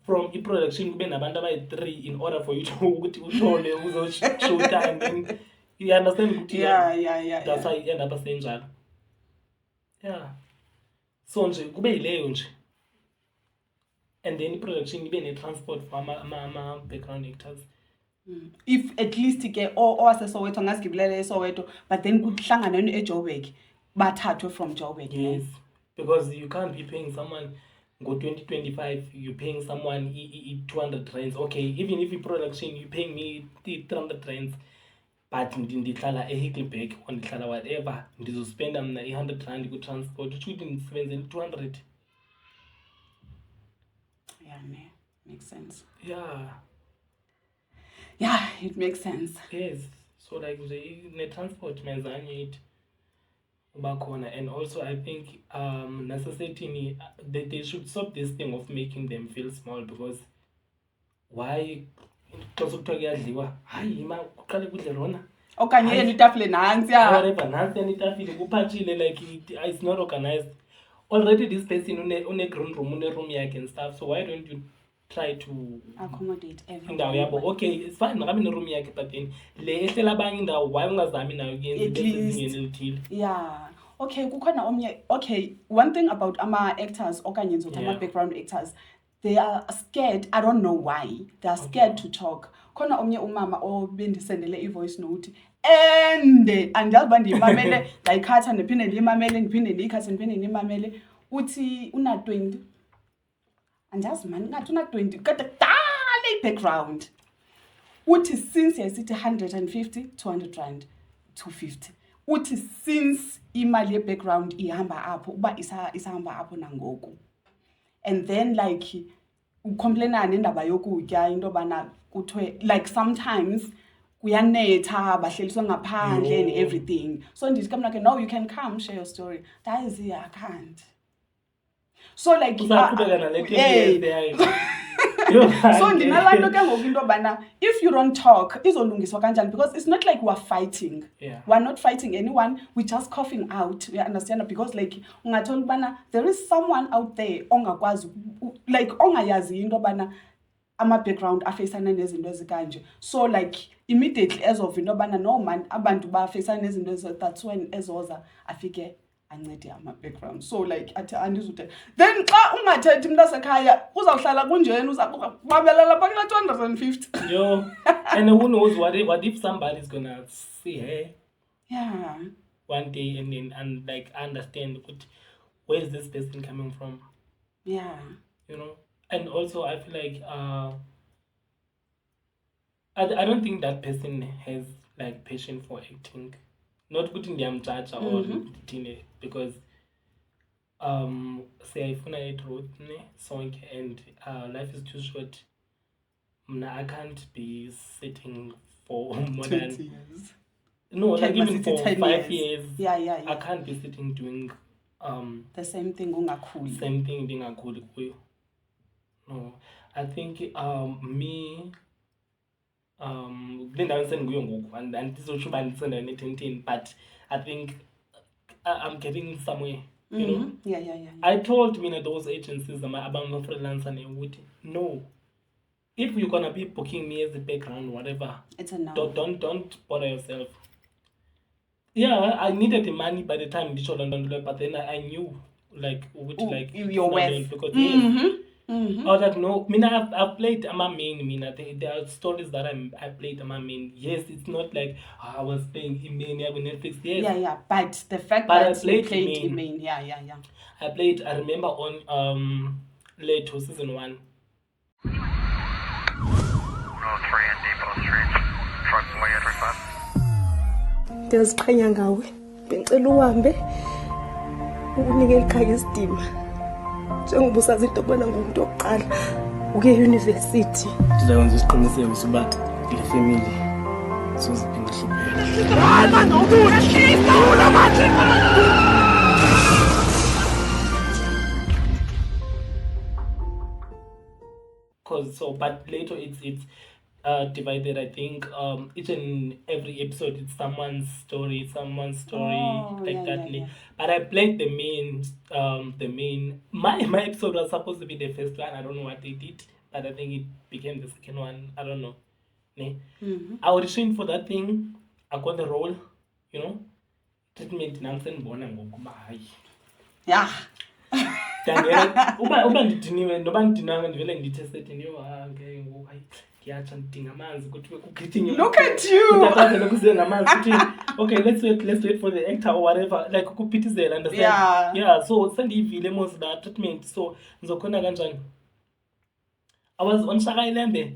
from i-production kube nabantu abayi-3 in order for you to ukuthi uthole uzoshoota and then you understand ukuthi Yeah. that's why i-end up asenjalo. Yeah, so nje kube yileyo nje, and then i-production ibe ne-transport for ama-background actors. If at least ke owaseSoweto angasigibulele eSoweto, but then kuhlangana eJoburg bathathwe from Joburg. Yes, because you can't be paying someone ngo-2025, you're paying someone 200 rands. Okay, even if you production, you're paying me 300 rands, but ndihlala eHickleback or ndihlala whatever, ndizospenda mna 100 rand ku-transport, which would ndisebenzele 200. Yeah, ne, makes sense. Yeah, it makes sense. yes. So like the transport menzanye it ubakhona, and also I think necessity they should stop this thing of making them feel small, because why xa kuthiwa kuyadliwa hayi ma kuqale kudle rona Okanye yena itafile nansi ya. whatever nansi yanitafile kuphathile, like it's not organized already. This person une green room, une room yakhe and stuff, so why don't you try to accommodate everyone? indawo yabo? Okay, it's fine nakabe ne-room yakhe, but then le ehlela abanye indawo why ungazami nayo kuyenza At bese least. zingene elithile. Yeah. Okay, kukhona omnye. Okay, one thing about ama-actors okanye ngizothi Yeah. ama-background actors, they are scared. I don't know why. They are scared to talk. Khona omnye umama obendisendele i-voice note ende andiyazi uba ndiyimamele ndayikhatha ndiphinde ndiyimamele ndiphinde ndiyikhathe ndiphinde ndiyimamele. Uthi una-20, andiyazi mani ngathi una-20 kade kudala i-background. Uthi since yayisithi 150, 200 rand, 250. Uthi since imali ye-background ihamba apho, uba isahamba apho nangoku. And then like ucomplaina nendaba yokutya into bana kuthiwe like sometimes kuyanetha bahleliswe ngaphandle and everything. So ndithi kamna ke, no, you can come share your story. Daisy, I can't. So like Uzaqhubeka nale 20 hey. years there. So ndinalanto ke ngoku into bana if you don't talk izolungiswa kanjani, because it's not like we're fighting. Yeah. We're not fighting anyone, we're just coughing out. You understand? Because like ungathola bana there is someone out there ongakwazi like ongayazi into bana ama-background afacana nezinto ezikanje. So like immediately ezova into bana no man abantu bafacana nezinto ezo, that's when ezoza afike ancede ama-background. So like athi andizute then xa ungathethi umntu asekhaya uzawuhlala kunjeni, uzababelela pha kula 250. Yo, and who knows what if somebody's gonna see her Yeah. one day and like understand where is this person coming from, Yeah. you know? And also I feel like I don't think that person has like passion for acting. Not putting them judge or tine, because siyayifuna i-truth sonke, and life is too short. I can't be sitting for more 20 than years. no, Okay, like but even it's for 10 5 years. years. Yeah. I can't be sitting doing The same thing ungakhuli. same thing ndingakhuli kuyo. No, I think me kule ndawo endikuyo ngoku andizotsho uba ndisenda ne-10, but I think I'm getting somewhere, you know. Yeah. I told those agencies abama-freelancer ukuthi no, if you're gonna be booking me as a background whatever, It's a no. don't bother yourself. Yeah, I needed the money by the time nditsho loo nto, but then I knew like ukuthi Ooh, like your worth. because yes, I was like, no, I've played main. There are stories that I played main. Yes, it's not like I was playing main on Netflix. Yes, Yeah. But the fact But I that you played played main. main. Yeah. I played. I remember on Leto season 1. No 3 and Depot Street. Truck way at request. Ndiyaziqhenya ngawe, bengicela uhambe unikele ekhaya isidima njengoba usazi into kubona ngumuntu oqala uke university. Ndizakwenza isiqiniseko sokuba le family siziphinda hlupheka. Cause so, but later it's divided. I think each and every episode it's someone's story, Oh, like yeah, that. yeah. But I played the main. My episode was supposed to be the first one. I don't know what they did, but I think it became the second one. I don't know. Ne? I auditioned for that thing. I got the role. You know, treatment. Namsen bona ngokumayi. Yeah. Uba ndidiniwe noba ndidinanga ndivele ndithe ndiniwe okay ngoku hayi ngiyatsha ndidinga amanzi kuthiwe kugrithinge Look at you. Kuthathazela kuze ngamanzi kuthi okay let's wait for the actor or whatever like ukuphithizela understand yeah so sendiyivile mos la treatment so ngizokhona kanjani I was on Shaka Ilembe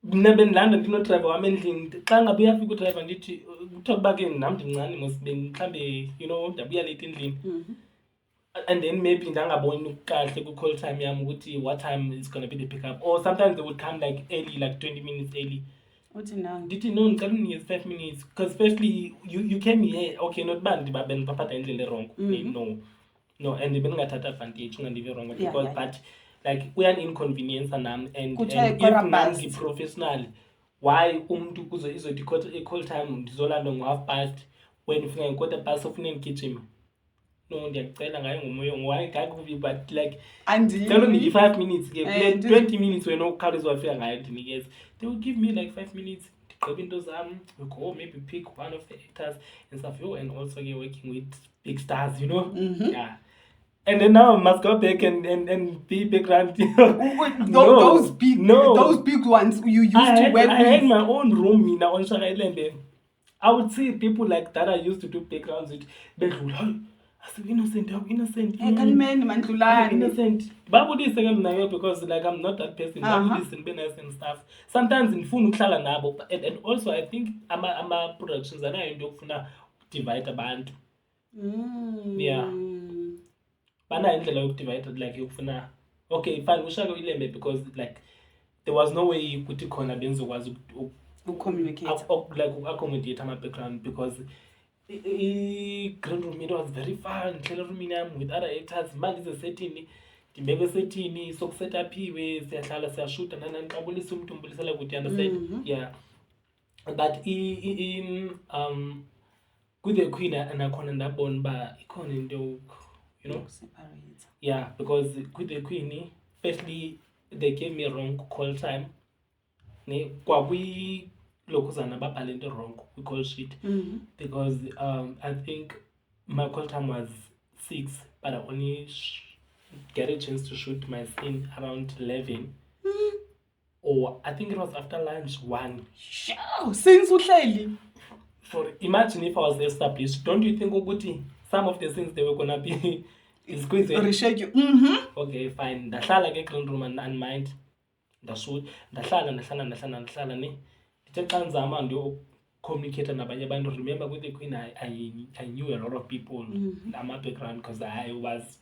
mna bendilanda ndinodriver wami endlini xa ngabe uyafika udriver ndithi kuthiwa kuba ke nam ndimncane mos mhlawumbe you know ndabuya late endlini and then maybe ndangaboni kahle ku-call time yam ukuthi what time is going to be the pickup or sometimes they would come like early like 20 minutes early Uthi now. ndithi no ndicela undinikeze 5 minutes because firstly you came here okay not bad baphatha indlela erong no and bengingathatha advantage ungandive wrong because but like uyan-inconvenience nam and if nam ngi-professional why umuntu kuzo izothi i-call time ndizolanda ngo-half past when ufika nge-quarter past ofune ndigijime no ndiyacela ngayo ngomoya kakubi but like cela ndiki 5 minutes ke 20 minutes wena ukhawuleza wafika ngayo ndinikeze they will give me like 5 minutes ndigqibe into zami we go maybe pick one of the actors and stuff and also get working with big stars you know yeah and then now I must go back and be background. Those big ones you used to work with. I had my own room on Shaka Ilembe. I would see people like that I used to do backgrounds with. I said, innocent. Innocent. Babudi second nayo because like I'm not that person. Babudi nice and stuff. Sometimes in phone uhlala nabo and also I think ama productions anayo into yokufuna divide abantu. Yeah. Bana indlela yokudivide like yokufuna okay fine uShaka Ilembe because like there was no way ukuthi khona benzokwazi communicate like accommodate my background because Grand Room it was very fun. Trailer room yami with other actors. Manje isesetini, ndibeke setini, sokuset uphiwe, siyahlala siyashoota nanixabulisa umuntu umbulisela ukuthi understand. Yeah. But in with the Queen anakhona ndabona ba ikhona into you know separate. Yeah, because with the Queen firstly they gave me wrong call time. Ne kwakwi lokuzana babhale into wrong we call shit because I think my call time was 6 but I only get a chance to shoot my scene around 11 or I think it was after lunch 1 since uhleli for imagine if I was established don't you think ukuthi some of the scenes they were gonna be squeezed reschedule okay fine ndahlala ke Green Room and mind ndashoot ndahlala ne xa nzama ndio communicate nabanye abantu remember with the Queen I knew a lot of people my background because I was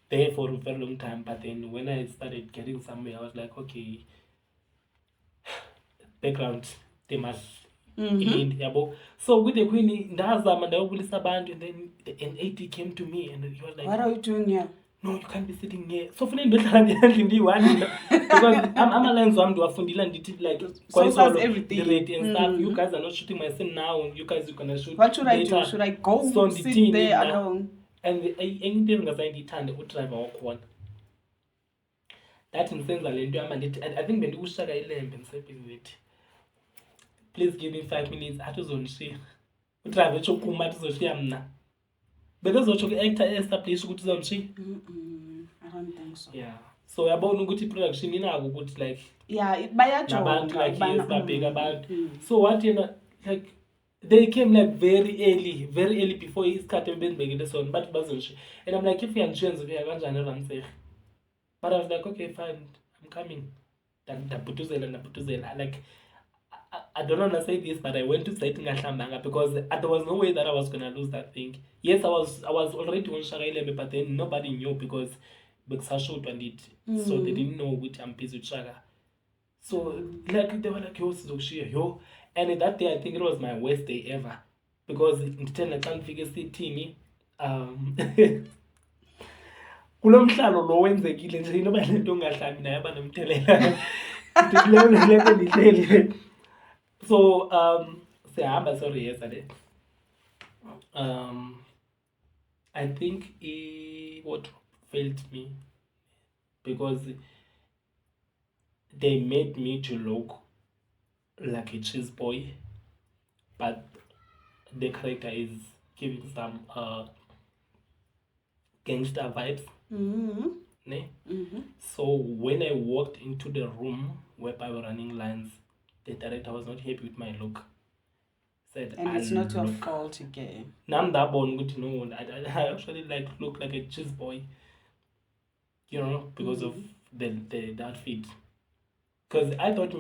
there for a very long time but then when I started getting somewhere I was like okay background they must yabo so with the Queen ndazama ndayobulisa abantu and then an AD came to me and he was like what are you doing here no you can't be sitting here so funny ndohlala ndiyandli ndiyi-1 because ama-lines wami ndiwafundile ndithi like so everything the rate and stuff you guys are not shooting my scene now you guys are gonna shoot what should later. I do should I go so sit there alone and into engingazange ndiyithande udriver wakhona that ndisenza le nto yama ndithi I think bendikuShaka Ilembe ndisebenzithi please give me 5 minutes athi uzondishiya udriver etsho kuma athi uzoshiya mna bekezotsho ke-actor established ukuthi uzondishiya I don't think so yeah so yabona ukuthi i-production inako ukuthi like yeah bayajonga nabantu like yes babheka abantu so what like they came like very early before isikhathi ebenzibekile sona bathi bazondishiya and I'm like if uyangishiya ngizofika kanjani eRamsey but I was like okay fine I'm coming ndabhutuzela like I don't want to say this, but I went to site ngahlambanga because there was no way that I was going to lose that thing. Yes, I was already on Shaka Ilembe, but then nobody knew because Beksashot and it, so they didn't know which I'm busy with Shaka. So like they were like, yo, and that day I think it was my worst day ever because in I can't figure sitini. Kulomhlalo lo wenzekile nje inoba lento ngahlambi naye abanomthelela So siyahamba sorry yesterday. I think what failed me because they made me to look like a cheese boy, but the character is giving some gangster vibes. Ne? So when I walked into the room where I was running lines, the director was not happy with my look. Said, And it's not your look. fault again. Nam that born good to know. I actually look like a cheese boy, because of the outfit. Because I thought,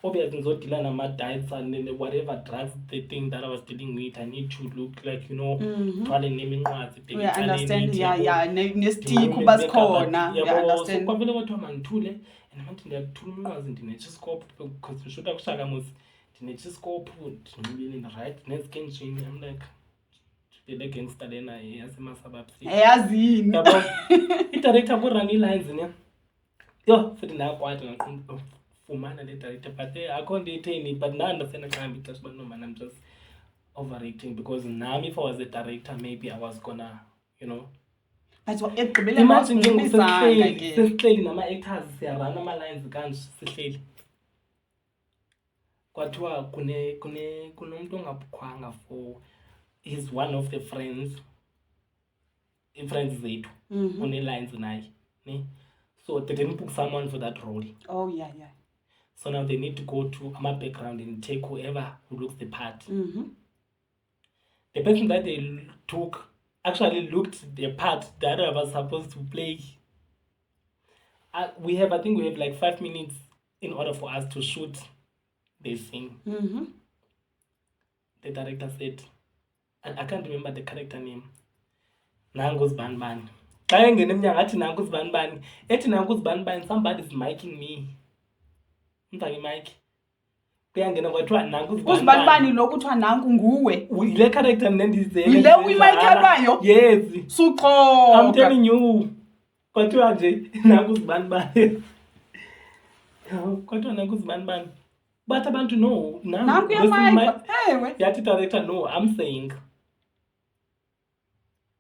obviously, my diets and then whatever drugs, the thing that I was dealing with, I need to look like, naming words. We understand, yeah. Nestick ubasikhona. Yeah, understand. So, kwavele kwathiwa mandithule, and manje ndiyathula umnqwazi ndine-chiscope because sishuta kushaka mos ndine-chiscope ndinxibile right nezikenjini. I'm like, le gangster lena yasemasababs. Yazini. Yabo, i-director kurun ii-lines ne. Yo, futhi ndakwata ngaqonda fumana le director, but akho nto itheni, but now understand ngihambe ixesha uba no man, I'm just overacting because nami if I was a director maybe I was gonna, But ekugqibeleni imagine ke awuzibizanga ke. sesihleli nama-actors siyarana ama-lines kanje sihleli kwathiwa kunomntu ongabukhwanga for he's one of the friends i-friends zethu une-lines naye ne. So they didn't book someone for that role. Oh, yeah. So now they need to go to my background and take whoever who looks the part. The person that they took actually looked the part that I was supposed to play. I think we have like 5 minutes in order for us to shoot this scene. The director said, and I can't remember the character name. Nango's Banban. Somebody's miking me. Mike. Uzibani lo kuthiwa nanku nguwe. Le character mnendize. Yile uyimaikelwayo? Yes. Suqo. I'm telling you. Kwathiwa nje nanku uzibani. Kwathiwa nanku uzibani. But abantu know. Nanku yamayikwa. Ewe. Yathi director no, I'm saying.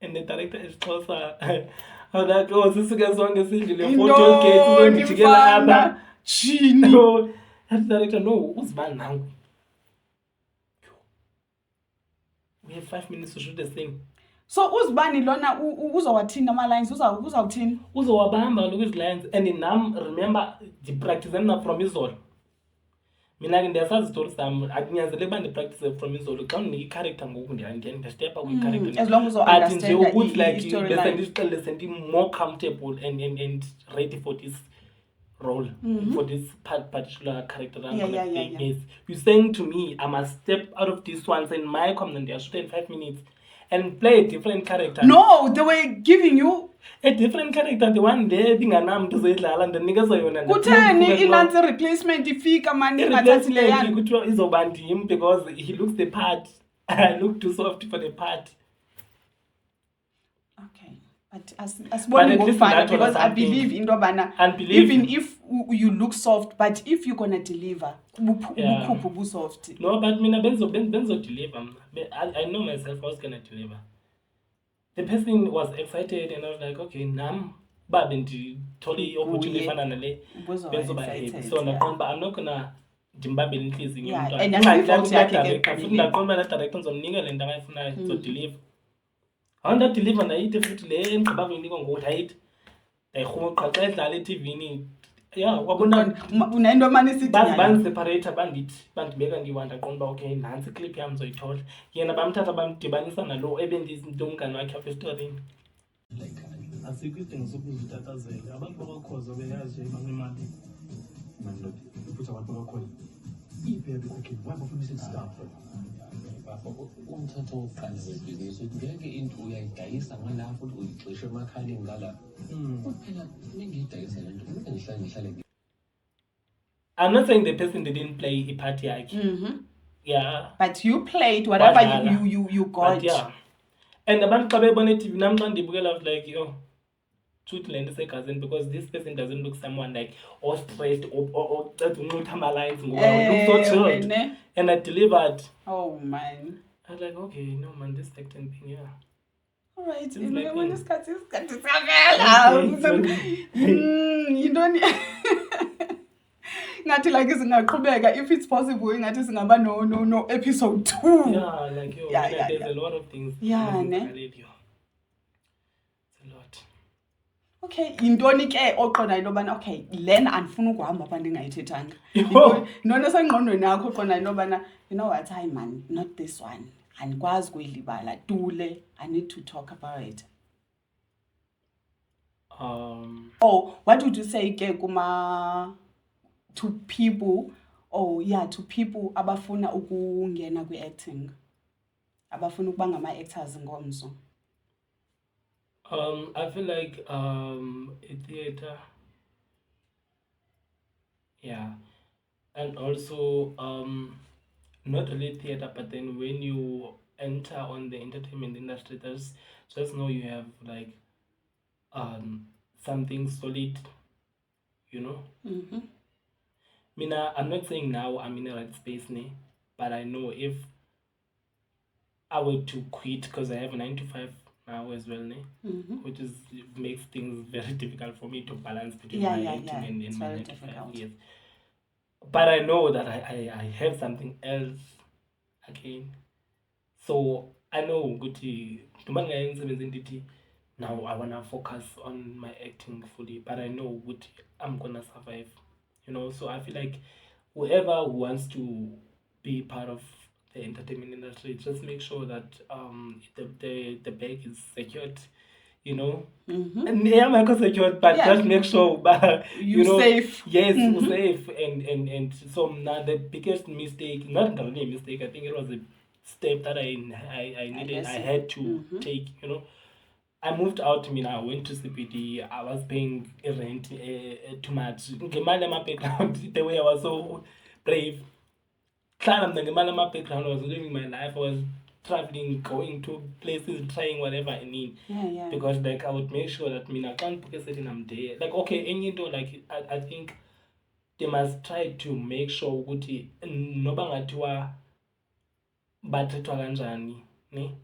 And the director is closer. I was like, oh, sisuke sonke sindile photo cake uzondijikela apha. Chini. No, that director no, uzibani nangu. We have 5 minutes to shoot the thing. So uzibani lona uzowathini ama-lines uzawuthini? Uzowabamba look his lines and nam remember the practice from izolo. Mina ke ndiyasazi stories sami akunyanzeleki uba ndipractice from izolo xa ndinika i-character ngoku ndiyastepha kwi-character. As long as you understand nje ukuthi like storyline. listen more comfortable and ready for this role, for this particular character that I'm gonna play. Yes. You're saying to me I must step out of this one and my comment they are shooting 5 minutes and play a different character. No, they were giving you a different character, the one there being a name to say and the niggas are yona. Kutheni inansi replacement ifika manje ngathathi le yani. Kuthiwa izobandi him because he looks the part. I look too soft for the part. Okay. But asiboni ngokufana because I believe into bana even if you look soft but if you're going to deliver ubukhuphu busoft. No, but mina benzo deliver. I know myself I was going to deliver. The person was excited and I was like, okay, nam babe ndithole opportunity efana nale benzo ba happy. So I'm not gonna ndimbambele inhliziyo umntwana. And that's director futhi ndaqonda la director ngizomnika le nto ayifunayo so deliver. Awunda deliver nayithi futhi le engqiba kuyinika ngokuthi hayithi ayirhuqa xa edlala eTV-ni. Yeah, wabona unento manje sithi ban separator bandibeka ndiwanda qonda okay nansi clip yami zoyithola yena bamthatha bamdibanisa nalo ebendizinto umngane wakhe apha esitorini. Like asikho isidingo sokuzitatazela abantu bakhoza beyazi banemali manje ukuthi abantu bakhoza iphi okay why bafuna isistaf umthetho wokuqala webhizinisi ukuthi ngeke into uyayidayisa ngalapho uyixishe emakhaleni ngala kuphela ngiyidayisa lento kumele ngihlale. I'm not saying the person didn't play a part yakhe. Yeah, but you played whatever you got. But yeah, and abantu xa bebona eTV nami xa ndibukela I was like yo truth land cousin, because this person doesn't look someone like or stressed or my lines. Look so chilled. And I delivered. Oh man. I was like, okay, no man, this acting thing, yeah. All right, Seems like when me. this cut is you don't ngathi like singaqhubeka if it's possible ngathi singaba no episode 2. Yeah, like yo, there's a lot of things. Yeah, ne? It's a lot. Okay, yintoni ke oqonda into bana okay lena andifuna ukuhamba apha ndingayithethanga. Nona sengqondweni yakho oqonda into bana you know what, hi man, not this one. Andikwazi kuyilibala tule, I need to talk about it. Oh, what would you say ke kuma to people to people abafuna ukungena kwi-acting, abafuna ukuba ngama-actors ngomso? I feel like a theater, yeah, and also not only theater, but then when you enter on the entertainment industry, just know you have like something solid, you know. I'm not saying now I'm in the right space, but I know if I were to quit, because I have 9 to 5 now as well, which makes things very difficult for me to balance between my acting and my 9 to 5 years. But I know that I have something else again. So I know now I wanna focus on my acting fully, but I know I'm gonna survive. You know, so I feel like whoever who wants to be part of the entertainment industry, just make sure that the bag is secured, you know. And yeah, I'm secured, but just make sure you know, safe. Yes, safe. And so now the biggest mistake, not really a mistake, I think it was a step that I needed, I had to take, you know. I moved out, I went to CPD, I was paying rent too much. My background, the way I was so brave. My background, I was living my life, I was traveling, going to places, trying whatever I need. Because like I would make sure that I can't book a setting, I'm there. Like okay, and you know, like I think they must try to make sure ukuthi noba ngathiwa bathethwa kanjani, ne?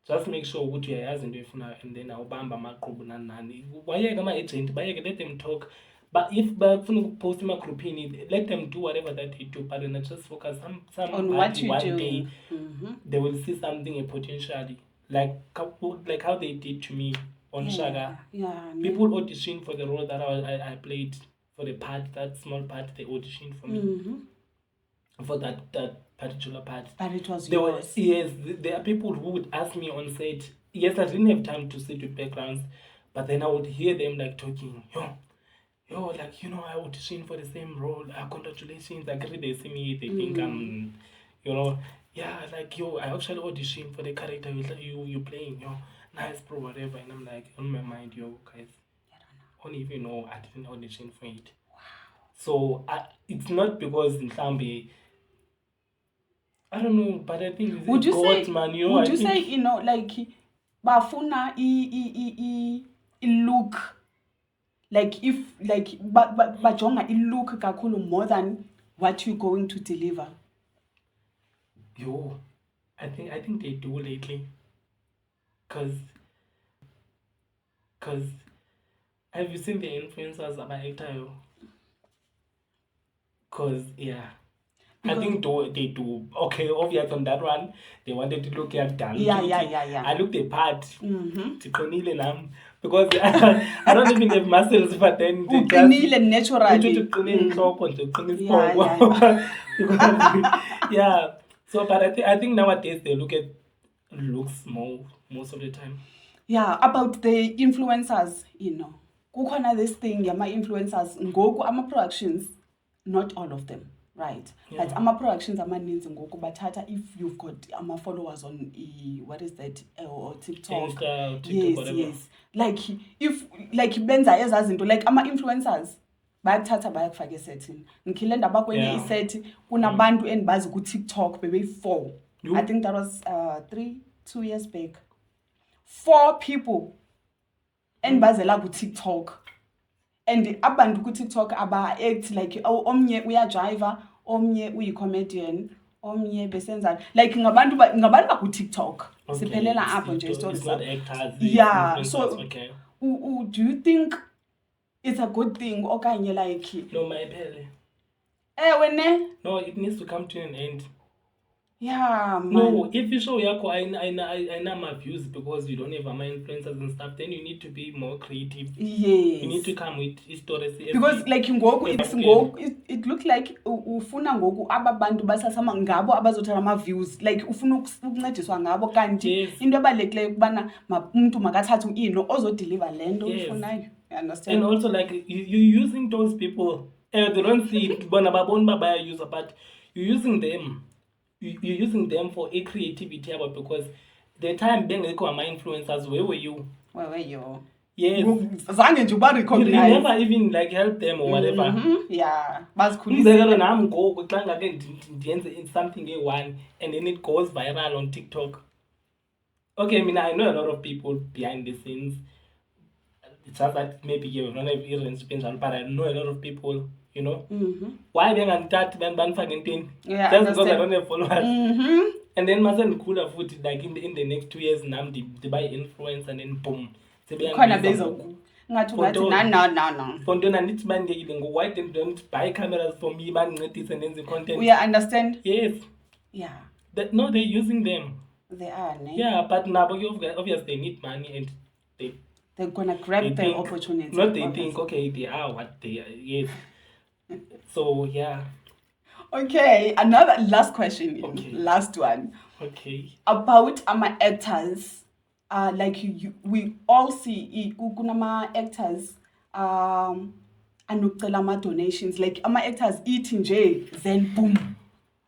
Just make sure ukuthi uyayazi into efunayo, and then awubamba amaqhubu nani. Bayeke ama-agent, let them talk. But if bafuna ukupost ema-groupini, let them do whatever that they do, but then just focus on what you one do. Day, they will see something potentially, like how they did to me on Shaga. People audition for the role that I played, for the part, that small part, they auditioned for me for that particular part. But it was yours. Yes, there are people who would ask me on set. Yes, I didn't have time to sit with backgrounds, but then I would hear them like talking, yo, like, you know, I auditioned for the same role. Congratulations. Like, they see me, they think I'm, you know, yeah, like, yo, I actually auditioned for the character you playing, nice, bro, whatever. And I'm like, on my mind, yo, guys, I don't even know I didn't audition for it. Wow. So, it's not because Ntambi, I don't know, but I think it's would you God, say, man, you know, would you say, you know, like, bafuna look, like if like bajonga look kakhulu more than what you're going to deliver? Yo, I think they do lately, cause have you seen the influencers about actor? Cause yeah. I think they do. Okay, obvious on that one. They wanted to look at dance. Yeah. I looked the part. Because I don't even have muscles, but then they just naturally. Yeah. So, but I think nowadays they look at looks more most of the time. Yeah, about the influencers, you know. Kukhona this thing, my influencers, ngoku ama productions, not all of them. Right, but ama productions amaninzi ngoku bathatha if you've got ama followers on what is that or TikTok. TikTok, yes. Like if like benza ezazinto like ama influencers bayathatha bayakufaka esetini. Ngikhile ndaba kwenye iset kunabantu endibazi ku TikTok bebe 4. I think that was 2 years back. 4 people. and bazela ku-TikTok. And abantu ku-TikTok aba-act like omnye uyajiva, omnye uyi-comedian, omnye besenzani. Like ngabantu baku-TikTok. Siphelela apho nje It's not actors. Yeah, so okay. Do you think it's a good thing okanye like No, my pele. Wene? No, it needs to come to an end. Yeah, man. No, if you show yako I know my views because you don't have my influencers and stuff, then you need to be more creative. Yes. You need to come with stories. Because like ngoku it looked like ufuna ngoku ababantu basasama ngabo abazothatha ama views, like ufuna ukuncediswa ngabo kanti into ebalulekileyo kubana umuntu makathathe uino ozodeliver lento ufunayo. You understand? And also like you using those people, they don't see it bona babona baya user, but you're using them. You're using them for a creativity about because the time being my influencers, where were you? Where were you? Yes. You never even like help them or whatever. Yeah. Something one and then it goes viral on TikTok. Okay, I mean I know a lot of people behind the scenes. It's just that maybe you don't have earrings, but I know a lot of people. You know, why being on that ban fucking thing? Yeah, just because I don't have followers. And then mustn't cooler food like in the next 2 years now they buy influence and then boom. No. Fontona needs man they go why they don't buy cameras for me man and then the content. We understand. Yes. Yeah. No, they're using them. They are, ne? Yeah, but now obviously they need money and they're gonna grab the opportunity. Not they think okay they are what they are. Yes. So yeah. Okay, another last question. Okay. Last one. Okay. About our actors, like we all see kunama actors anokucela ama donations, like ama actors eating nje then boom.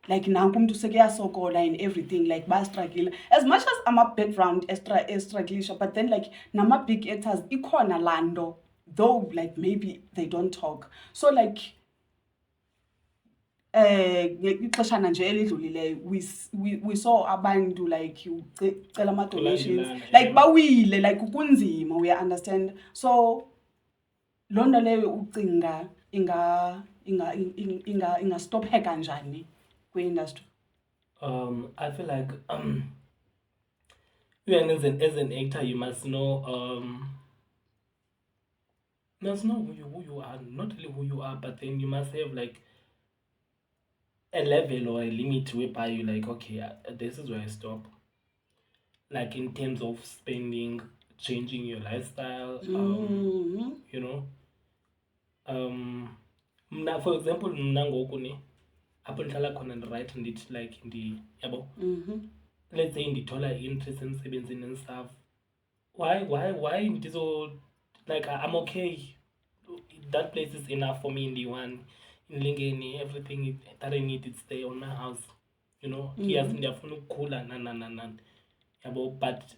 Like nanku umuntu seke yasokola and everything, like ba struggle as much as ama background struggle, but then like nama big actors ikhona lando, though like maybe they don't talk. So like ixeshana nje elidlulileyo we saw abantu like ucela ama donations like bawile like kunzima, we understand. So lonto leyo ucinga inga stop kanjani kwi industry? I feel like you as an actor you must know who you are, not really who you are, but then you must have like a level or a limit whereby you like, okay, this is where I stop. Like in terms of spending, changing your lifestyle, you know. For example, mnangokune, apondala khona and right and it like in the yabo. Let's say in the taller interest and savings and stuff. Why in this all like I'm okay. That place is enough for me in the one. In Lingeni, everything that I need is there on my house. You know, he has in the phone cooler, but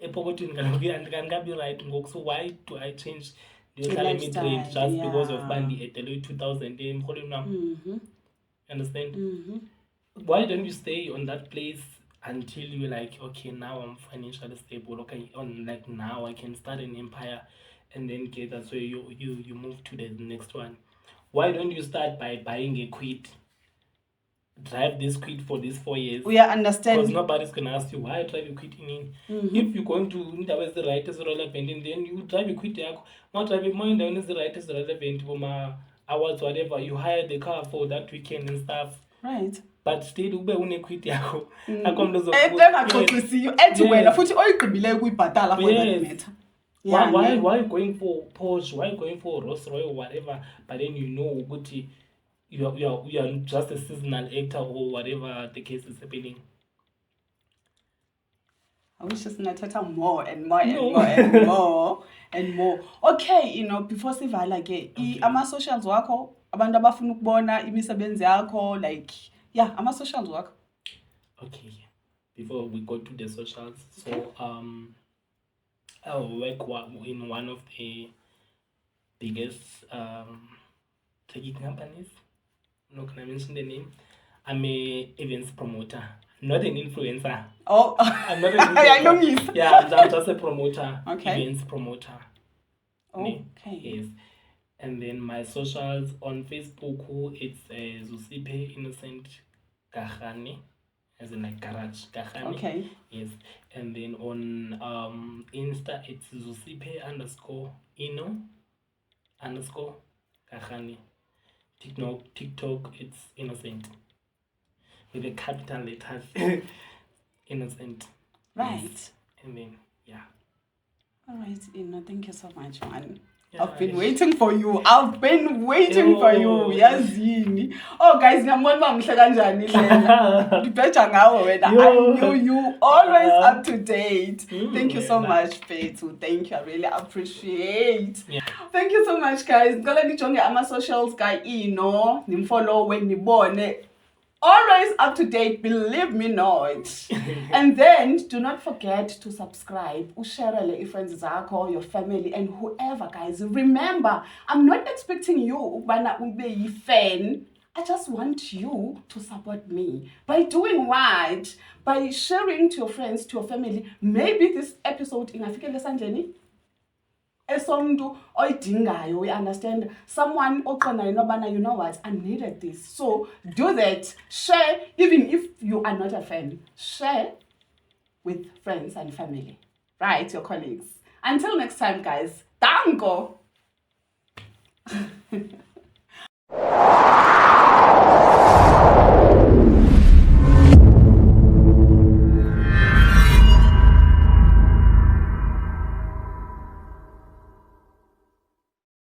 a poverty can be right. So why do I change the limit rate just because of Bandi at the late 2000? Understand? Why don't you stay on that place until you're like, okay, now I'm financially stable. Okay, on like now I can start an empire, and then get that so you move to the next one. Why don't you start by buying a quid? Drive this quid for these 4 years. We understand. Because nobody's going to ask you, why drive a quid in? If you're going to the right is relevant, then you drive a quid. Not drive a mind down is the right is relevant for my hours, whatever. You hire the car for that weekend and stuff. Right. But still, you be quid. Why going for Porsche? Why going for Rolls Royce or whatever? But then you know, Gucci, you are just a seasonal actor or whatever the case is happening. I wish just not more and more and more and more and more. Okay, you know, before Sivala ke, ama socials wako, abantu abafuna ukubona imisebenzi yakho, like ama socials wako. Okay, before we go to the socials, so I work in one of the biggest tech companies. I'm not gonna mention the name. I'm a events promoter. not an influencer. Oh, I'm not an I know influencer. he's. Yeah, I'm just a promoter. Okay. Events promoter. Okay. Yes. And then my socials on Facebook, it's Zusipe Innocent Kahani, as in like garage Kahani. Okay. Yes. And then on Insta, it's Zusipe_Ino_ Kahani. TikTok, it's Innocent with the capital letters. Innocent. Right. Yes. And then All right, thank you so much, man. Yeah, I've been it's- waiting for you. I've been waiting for you. Yazini. Oh, guys, ngiyambona uba mhle kanjani lena. Ndibheja ngawe wena. I knew you always up to date. Thank you so much, Fethu. Thank you. I really appreciate. Yeah. Thank you so much, guys. Ngicela nijonge ama-socials ka-Ino. Nimfollowe, nibone. Always up to date, believe me not. And then do not forget to subscribe. Share your friends, your family, and whoever, guys. Remember, I'm not expecting you to be a fan. I just want you to support me by doing what? By sharing to your friends, to your family. Maybe this episode in Africa Sanjani. Esomntu oyidingayo, we understand. Someone oqondayo nobana, you know what, I needed this. So do that. Share, even if you are not a fan. Share with friends and family. Right, your colleagues. Until next time, guys. Danko.